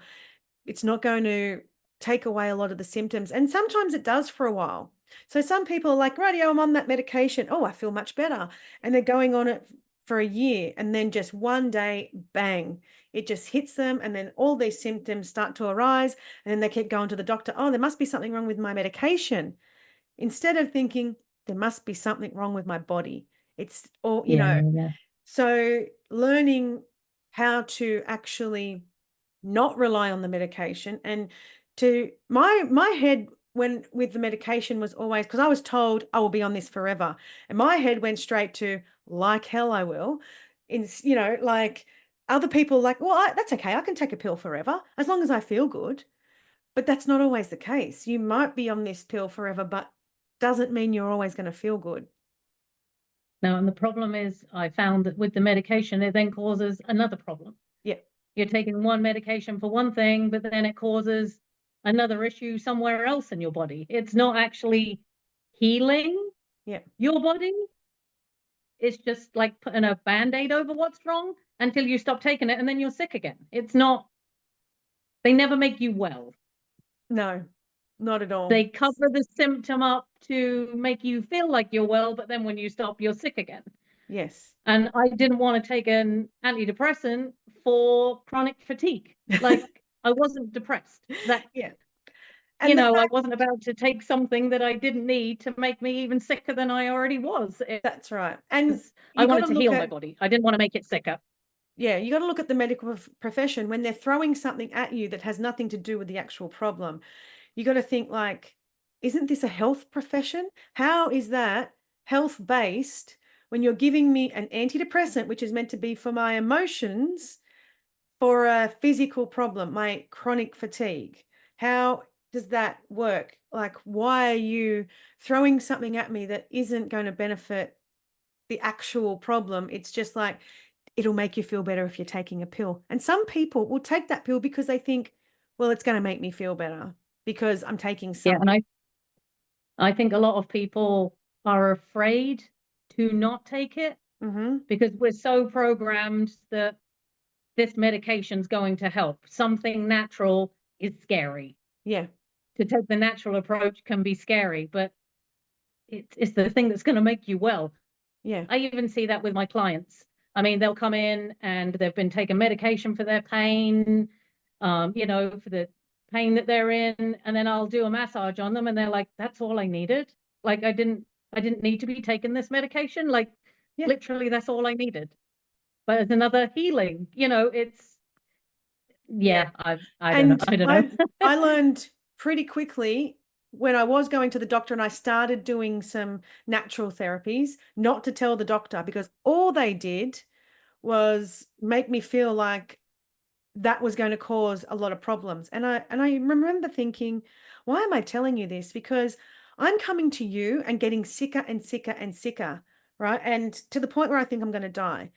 It's not going to take away a lot of the symptoms. And sometimes it does for a while. So some people are like, rightio, I'm on that medication. Oh, I feel much better. And they're going on it for a year. And then just one day, bang, it just hits them. And then all these symptoms start to arise. And then they keep going to the doctor. Oh, there must be something wrong with my medication. Instead of thinking, there must be something wrong with my body. It's all, Yeah. so learning how to actually not rely on the medication and to my head when with the medication was always because I was told I will be on this forever. And my head went straight to like hell I will. Like other people like, well, that's okay. I can take a pill forever as long as I feel good. But that's not always the case. You might be on this pill forever, but doesn't mean you're always going to feel good. Now, and the problem is, I found that with the medication, it then causes another problem. Yeah. You're taking one medication for one thing, but then it causes another issue somewhere else in your body. It's not actually healing Yeah. your body. It's just like putting a band-aid over what's wrong until you stop taking it and then you're sick again. It's not, they never make you well. No, not at all. They cover the symptom up to make you feel like you're well, but then when you stop, you're sick again. Yes. And I didn't want to take an antidepressant for chronic fatigue. Like I wasn't depressed. That Yeah. And I wasn't about to take something that I didn't need to make me even sicker than I already was. That's right. And I you got wanted to to look heal my at, body. I didn't want to make it sicker. yeah, you got to look at the medical profession when they're throwing something at you that has nothing to do with the actual problem. You got to think like, isn't this a health profession? How is that health based when you're giving me an antidepressant, which is meant to be for my emotions, for a physical problem, my chronic fatigue? How does that work? Like, why are you throwing something at me that isn't going to benefit the actual problem? It's just like, it'll make you feel better if you're taking a pill. And some people will take that pill because they think, well, it's going to make me feel better because I'm taking Yeah, something. and I think a lot of people are afraid to not take it because we're so programmed that this medication's going to help. Something natural is scary. Yeah. To take the natural approach can be scary, but it's the thing that's going to make you well. Yeah. I even see that with my clients. I mean, they'll come in and they've been taking medication for their pain, for the pain that they're in, and then I'll do a massage on them and they're like, that's all I needed. Like I didn't need to be taking this medication. Like Yeah. literally that's all I needed. But it's another healing, it's I don't know. And I don't know. I learned pretty quickly when I was going to the doctor and I started doing some natural therapies, not to tell the doctor because all they did was make me feel like that was going to cause a lot of problems. And I remember thinking, why am I telling you this? Because I'm coming to you and getting sicker and sicker and sicker, right? And to the point where I think I'm going to die.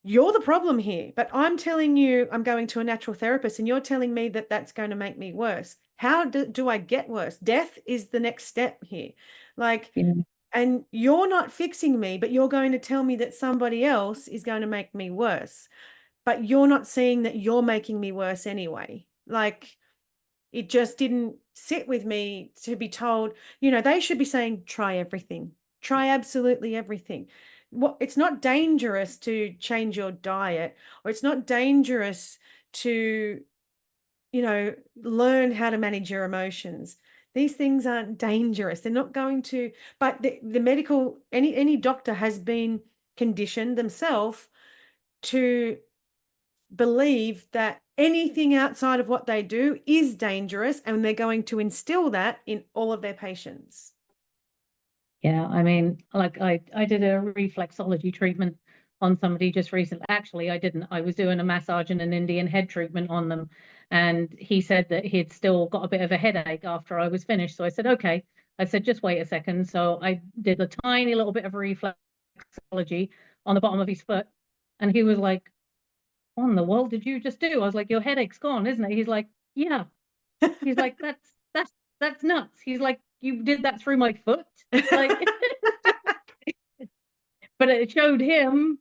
You're the problem here, but I'm telling you I'm going to a natural therapist and you're telling me that that's going to make me worse. How do I get worse? Death is the next step here. Like, Yeah. and you're not fixing me, but you're going to tell me that somebody else is going to make me worse. But you're not seeing that you're making me worse anyway. Like, It just didn't sit with me to be told, you know, they should be saying, try everything, try absolutely everything. What, it's not dangerous to change your diet, or it's not dangerous to, you know, learn how to manage your emotions. These things aren't dangerous. They're not going to, but the medical, any doctor has been conditioned themselves to believe that anything outside of what they do is dangerous, and they're going to instill that in all of their patients. Yeah, I mean, like I did a reflexology treatment on somebody just recently. Actually, I didn't. I was doing a massage and an Indian head treatment on them, and he said that he'd still got a bit of a headache after I was finished. So I said, okay. I said, just wait a second. So I did a tiny little bit of reflexology on the bottom of his foot, and he was like, "What in the world did you just do?" I was like, "Your headache's gone, isn't it?" He's like, "Yeah." He's like, that's nuts." He's like, "You did that through my foot?" Like, but it showed him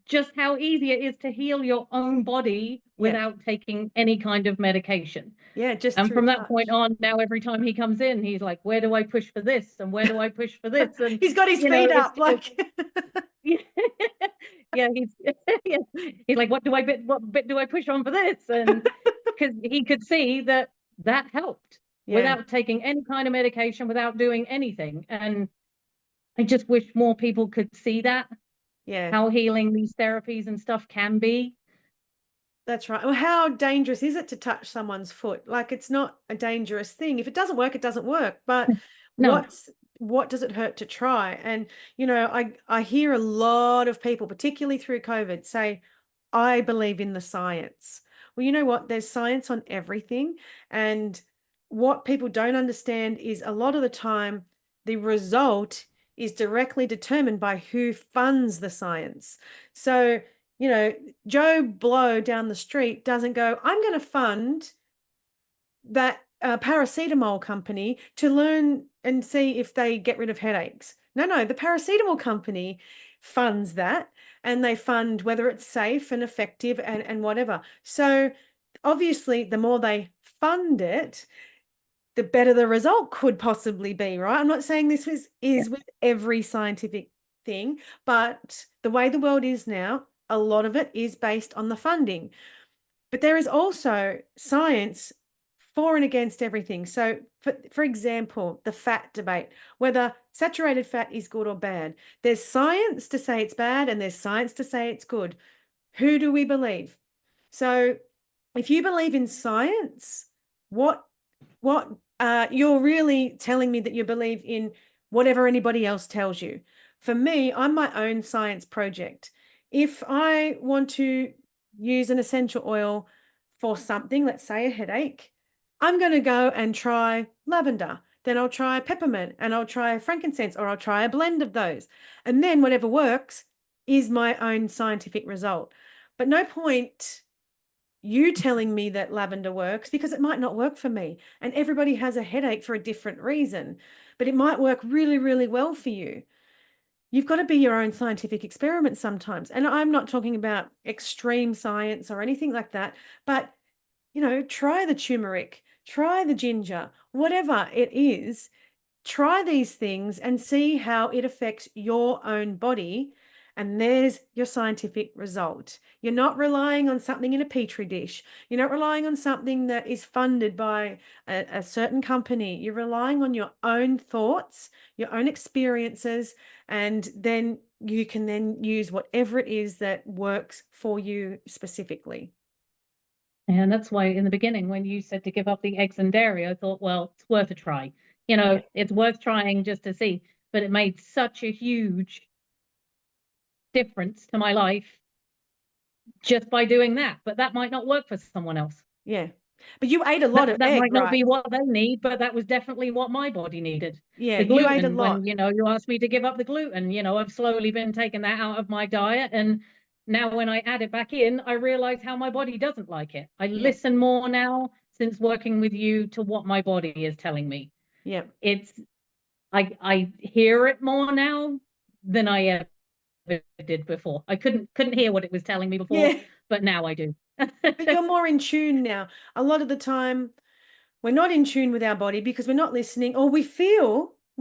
just how easy it is to heal your own body Yeah. without taking any kind of medication. Yeah, just And through from that point touch. on, now every time he comes in, he's like, "Where do I push for this? And where do I push for this?" And He's got his you know, feet it's up like yeah, yeah, he's like, what bit do I push on for this? And because he could see that that helped yeah, without taking any kind of medication, without doing anything. And I just wish more people could see that, yeah. how healing these therapies and stuff can be. That's right. Well, how dangerous is it to touch someone's foot? Like, it's not a dangerous thing. If it doesn't work, it doesn't work. But No, what does it hurt to try? And you know, I hear a lot of people, particularly through COVID, say, "I believe in the science." Well, you know what? There's science on everything, and what people don't understand is a lot of the time the result is directly determined by who funds the science. So, you know, Joe Blow down the street doesn't go, I'm going to fund that paracetamol company to learn and see if they get rid of headaches. No, no, the paracetamol company funds that, and they fund whether it's safe and effective and whatever. So obviously, the more they fund it, the better the result could possibly be, right? I'm not saying this yeah, is with every scientific thing, but the way the world is now, a lot of it is based on the funding. But there is also science for and against everything. So, for example, the fat debate, whether saturated fat is good or bad. There's science to say it's bad, and there's science to say it's good. Who do we believe? So, if you believe in science, what what you're really telling me that you believe in whatever anybody else tells you. For me, I'm my own science project. If I want to use an essential oil for something, let's say a headache, I'm going to go and try lavender. Then I'll try peppermint, and I'll try frankincense, or I'll try a blend of those. And then whatever works is my own scientific result. But no point you telling me that lavender works, because it might not work for me. And everybody has a headache for a different reason, but it might work really, really well for you. You've got to be your own scientific experiment sometimes. And I'm not talking about extreme science or anything like that, but you know, try the turmeric, try the ginger, whatever it is. Try these things and see how it affects your own body. And there's your scientific result. You're not relying on something in a petri dish. You're not relying on something that is funded by a certain company. You're relying on your own thoughts, your own experiences, and then you can then use whatever it is that works for you specifically. and that's why in the beginning, when you said to give up the eggs and dairy, I thought, well, it's worth a try. You Yeah. know, it's worth trying just to see. But it made such a huge difference to my life just by doing that. But that might not work for someone else. Yeah. But you ate a lot That of that egg, might not right? be what they need, but that was definitely what my body needed. Yeah, The you ate a gluten, lot. when you asked me to give up the gluten, I've slowly been taking that out of my diet. And now when I add it back in, I realize how my body doesn't like it. I Yeah. listen more now since working with you to what my body is telling me. Yeah. It's I hear it more now than I ever did before. I couldn't hear what it was telling me before, Yeah. but now I do. But you're more in tune now. A lot of the time, we're not in tune with our body because we're not listening, or we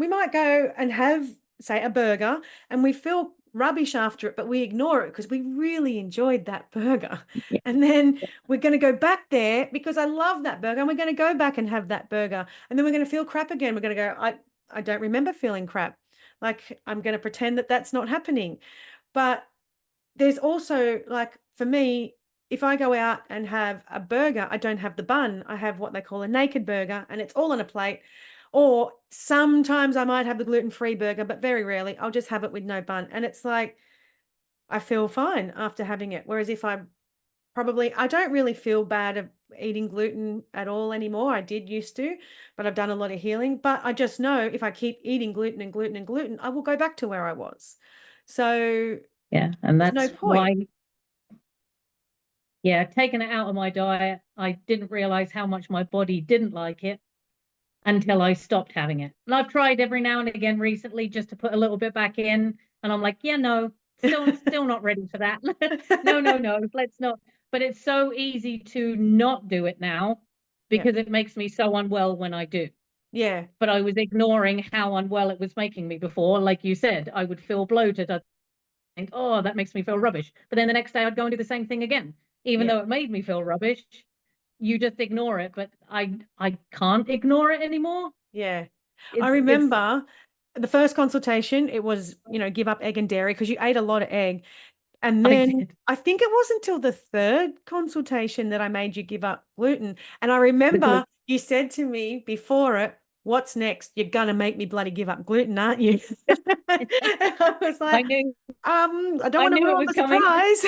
might go and have, say, a burger and we feel rubbish after it, but we ignore it because we really enjoyed that burger. Yeah. And then we're going to go back there because I love that burger, and we're going to go back and have that burger. And then we're going to feel crap again. We're going to go, I don't remember feeling crap. Like, I'm going to pretend that that's not happening. But there's also, like, for me, if I go out and have a burger, I don't have the bun. I have what they call a naked burger, and it's all on a plate. Or sometimes I might have the gluten-free burger, but very rarely I'll just have it with no bun. And it's like, I feel fine after having it. Whereas if I don't really feel bad of eating gluten at all anymore. I did used to, but I've done a lot of healing. But I just know if I keep eating gluten and gluten and gluten, I will go back to where I was. So Yeah, and there's no that's point. why, yeah, taking it out of my diet, I didn't realize how much my body didn't like it until I stopped having it. And I've tried every now and again recently just to put a little bit back in, and I'm like, yeah, no, still not ready for that. No, no, no, let's not. But it's so easy to not do it now Yeah. because it makes me so unwell when I do. Yeah. But I was ignoring how unwell it was making me before. Like you said, I would feel bloated. I'd think, oh, that makes me feel rubbish. But then the next day I'd go and do the same thing again, even Yeah. though it made me feel rubbish. You just ignore it, but I can't ignore it anymore. Yeah. I It's remember the first consultation, it was, give up egg and dairy because you ate a lot of egg. And I then did I think it wasn't until the third consultation that I made you give up gluten. And I the remember gluten. you said to me before it, what's next? You're gonna make me bloody give up gluten, aren't you? And I was like, I knew I don't I want to knew it ruin was the coming. surprise.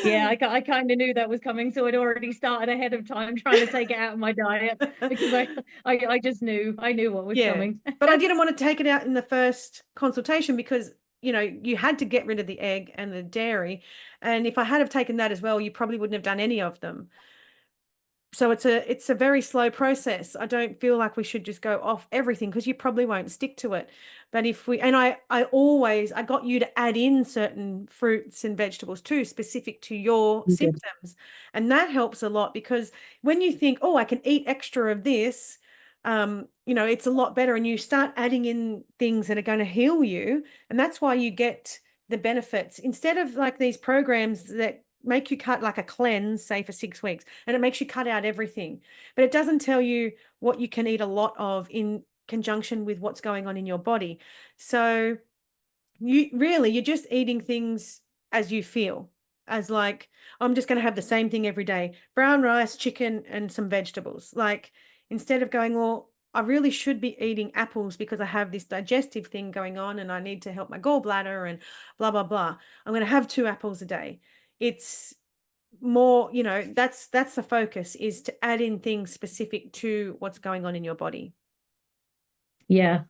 Yeah, I kind of knew that was coming, so I'd already started ahead of time trying to take it out of my diet because I just knew I knew what was Yeah. coming. But I didn't want to take it out in the first consultation because, you had to get rid of the egg and the dairy. And if I had have taken that as well, you probably wouldn't have done any of them. So it's a very slow process. I don't feel like we should just go off everything because you probably won't stick to it. But if we, and I got you to add in certain fruits and vegetables too, specific to your You did. symptoms. And that helps a lot because when you think, oh, I can eat extra of this, it's a lot better. And you start adding in things that are going to heal you. And that's why you get the benefits instead of like these programs that make you cut, like a cleanse, say for 6 weeks, and it makes you cut out everything. But it doesn't tell you what you can eat a lot of in conjunction with what's going on in your body. So you're just eating things as you feel, as like, I'm just going to have the same thing every day, brown rice, chicken, and some vegetables. Like, instead of going, well, I really should be eating apples because I have this digestive thing going on and I need to help my gallbladder and blah, blah, blah. I'm going to have 2 apples a day. It's more, that's the focus, is to add in things specific to what's going on in your body. Yeah.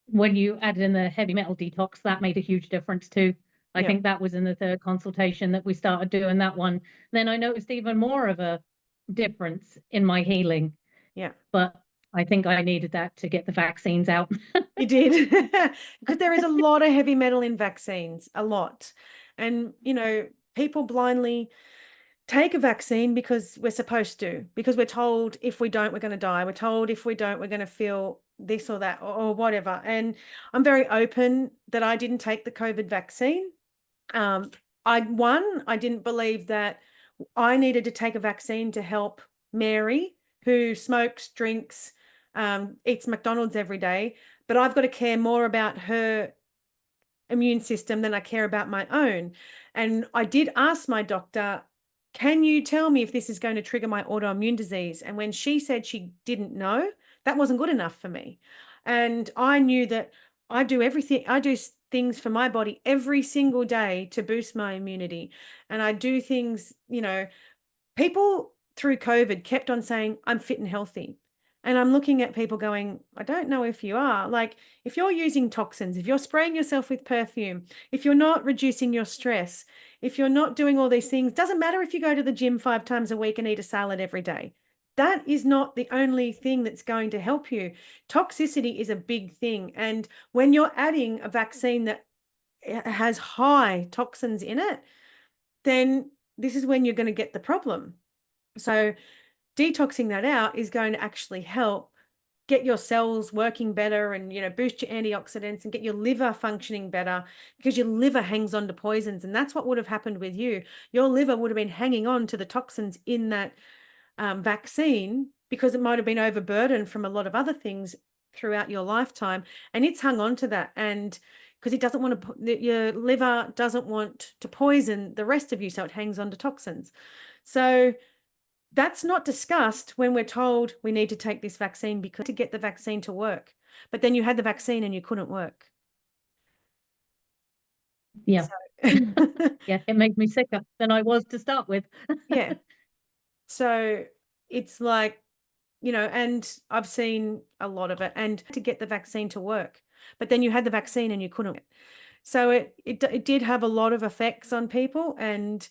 When you added in the heavy metal detox, that made a huge difference too. I Yeah. think that was in the third consultation that we started doing that one. Then I noticed even more of a difference in my healing, Yeah. but I think I needed that to get the vaccines out. You did. Because there is a lot of heavy metal in vaccines, a lot. And, people blindly take a vaccine because we're supposed to, because we're told if we don't, we're going to die. We're told if we don't, we're going to feel this or that or whatever. And I'm very open that I didn't take the COVID vaccine. Um, I didn't believe that I needed to take a vaccine to help Mary, who smokes, drinks, eats McDonald's every day. But I've got to care more about her immune system than I care about my own. And I did ask my doctor, can you tell me if this is going to trigger my autoimmune disease? And when she said she didn't know, that wasn't good enough for me. And I knew that I do things for my body every single day to boost my immunity. And I do things, people through COVID kept on saying, I'm fit and healthy. And I'm looking at people going, I don't know if you are. Like, if you're using toxins, if you're spraying yourself with perfume, if you're not reducing your stress, if you're not doing all these things, doesn't matter if you go to the gym 5 times a week and eat a salad every day. That is not the only thing that's going to help you. Toxicity is a big thing. And when you're adding a vaccine that has high toxins in it, then this is when you're going to get the problem. So detoxing that out is going to actually help get your cells working better and, boost your antioxidants and get your liver functioning better, because your liver hangs on to poisons. And that's what would have happened with you. Your liver would have been hanging on to the toxins in that vaccine, because it might have been overburdened from a lot of other things throughout your lifetime. And it's hung on to that. And because it doesn't want to, your liver doesn't want to poison the rest of you. So it hangs on to toxins. So that's not discussed when we're told we need to take this vaccine because to get the vaccine to work. But then you had the vaccine and you couldn't work. Yeah. So, yeah, it made me sicker than I was to start with. yeah. So it's like, and I've seen a lot of it, and to get the vaccine to work. But then you had the vaccine and you couldn't. So it did have a lot of effects on people, and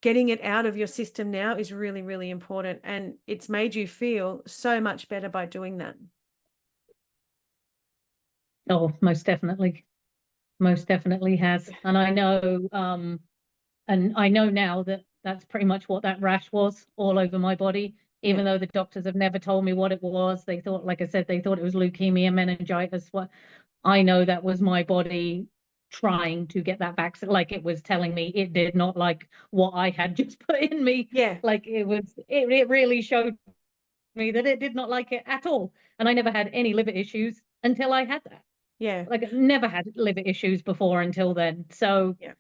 getting it out of your system now is really, really important. And it's made you feel so much better by doing that. Oh, most definitely. Most definitely has. And I know, now that that's pretty much what that rash was all over my body, even though the doctors have never told me what it was. They thought, like I said, they thought it was leukemia, meningitis. What I know, that was my body trying to get that vaccine. Like, it was telling me it did not like what I had just put in me. Yeah. Like, it really showed me that it did not like it at all. And I never had any liver issues until I had that. Yeah. Like, I've never had liver issues before until then. So Yeah.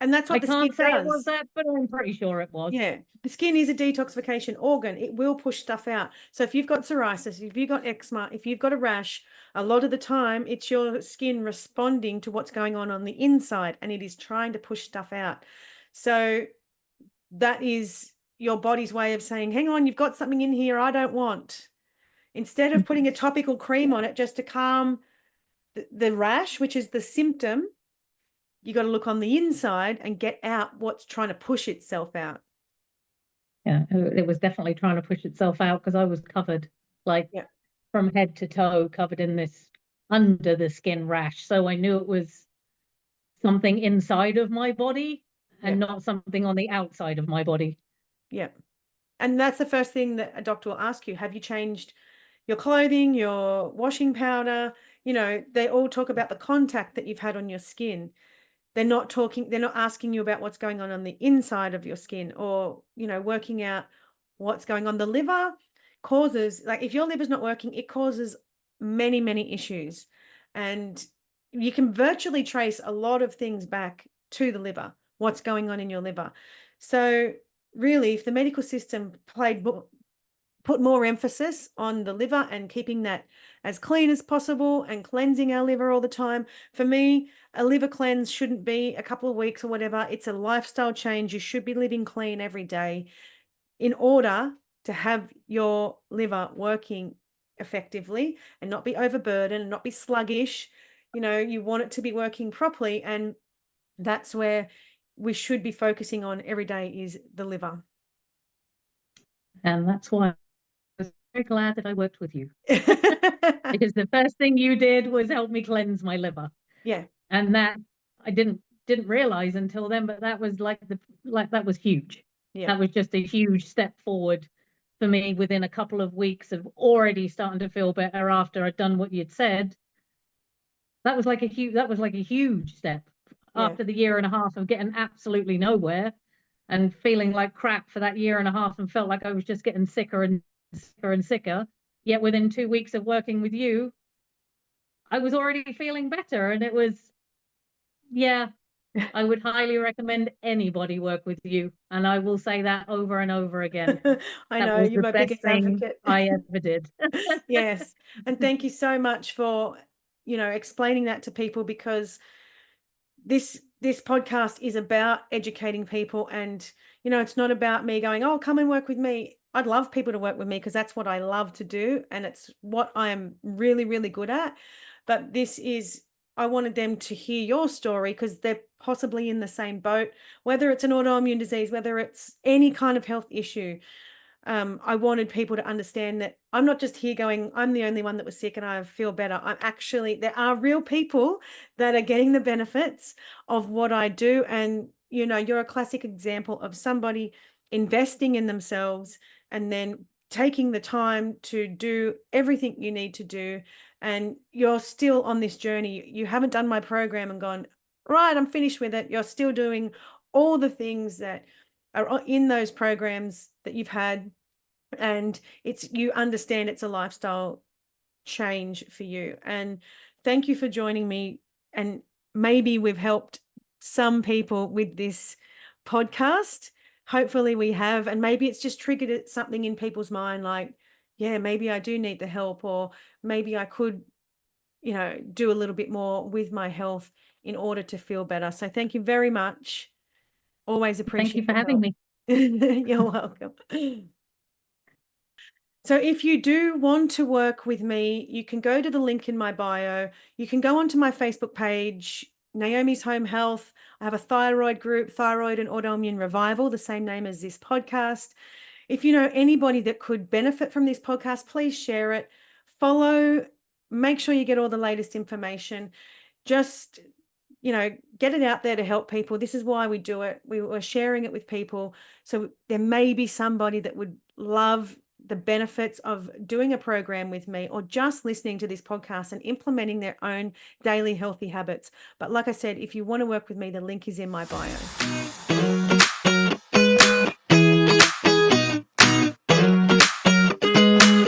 And that's I what the skin can't say it was does. that, but I'm pretty sure it was. Yeah. The skin is a detoxification organ. It will push stuff out. So if you've got psoriasis, if you've got eczema, if you've got a rash, a lot of the time it's your skin responding to what's going on the inside, and it is trying to push stuff out. So that is your body's way of saying, hang on, you've got something in here I don't want. Instead of putting a topical cream on it just to calm the rash, which is the symptom, you got to look on the inside and get out what's trying to push itself out. Yeah, it was definitely trying to push itself out, because I was covered, like, from head to toe, covered in this under the skin rash. So I knew it was something inside of my body and not something on the outside of my body. Yeah. And that's the first thing that a doctor will ask you. Have you changed your clothing, your washing powder? They all talk about the contact that you've had on your skin. They're not asking you about what's going on the inside of your skin, or, working out what's going on. The liver causes, like, if your liver's not working, it causes many, many issues. And you can virtually trace a lot of things back to the liver, what's going on in your liver. So really, if the medical system put more emphasis on the liver and keeping that as clean as possible and cleansing our liver all the time. For me, a liver cleanse shouldn't be a couple of weeks or whatever. It's a lifestyle change. You should be living clean every day in order to have your liver working effectively and not be overburdened and not be sluggish. You want it to be working properly, and that's where we should be focusing on every day, is the liver. And that's why I was very glad that I worked with you. Because the first thing you did was help me cleanse my liver. Yeah. And that I didn't realize until then, but that was that was huge. Yeah. That was just a huge step forward for me within a couple of weeks of already starting to feel better after I'd done what you'd said. That was like a huge step after the year and a half of getting absolutely nowhere and feeling like crap for that year and a half, and felt like I was just getting sicker and sicker and sicker. Yet within 2 weeks of working with you, I was already feeling better. And it was, I would highly recommend anybody work with you. And I will say that over and over again. I That know, was you're the my best biggest thing advocate. I ever did. Yes. And thank you so much for, explaining that to people, because this podcast is about educating people. And, it's not about me going, oh, come and work with me. I'd love people to work with me because that's what I love to do. And it's what I'm really, really good at. But I wanted them to hear your story, because they're possibly in the same boat, whether it's an autoimmune disease, whether it's any kind of health issue. I wanted people to understand that I'm not just here going, I'm the only one that was sick and I feel better. There are real people that are getting the benefits of what I do. And you're a classic example of somebody investing in themselves and then taking the time to do everything you need to do. And you're still on this journey. You haven't done my program and gone, right, I'm finished with it. You're still doing all the things that are in those programs that you've had. And you understand it's a lifestyle change for you. And thank you for joining me. And maybe we've helped some people with this podcast. Hopefully we have. And maybe it's just triggered something in people's mind like, yeah, maybe I do need the help, or maybe I could, do a little bit more with my health in order to feel better. So thank you very much. Always Thank you appreciate for your having help. me. You're welcome. So if you do want to work with me, you can go to the link in my bio. You can go onto my Facebook page, Naomi's Home Health. I have a thyroid group, Thyroid and Autoimmune Revival, the same name as this podcast. If you know anybody that could benefit from this podcast, please share it. Follow, make sure you get all the latest information. Just, get it out there to help people. This is why we do it. We were sharing it with people. So there may be somebody that would love the benefits of doing a program with me, or just listening to this podcast and implementing their own daily healthy habits. But like I said, if you want to work with me, the link is in my bio.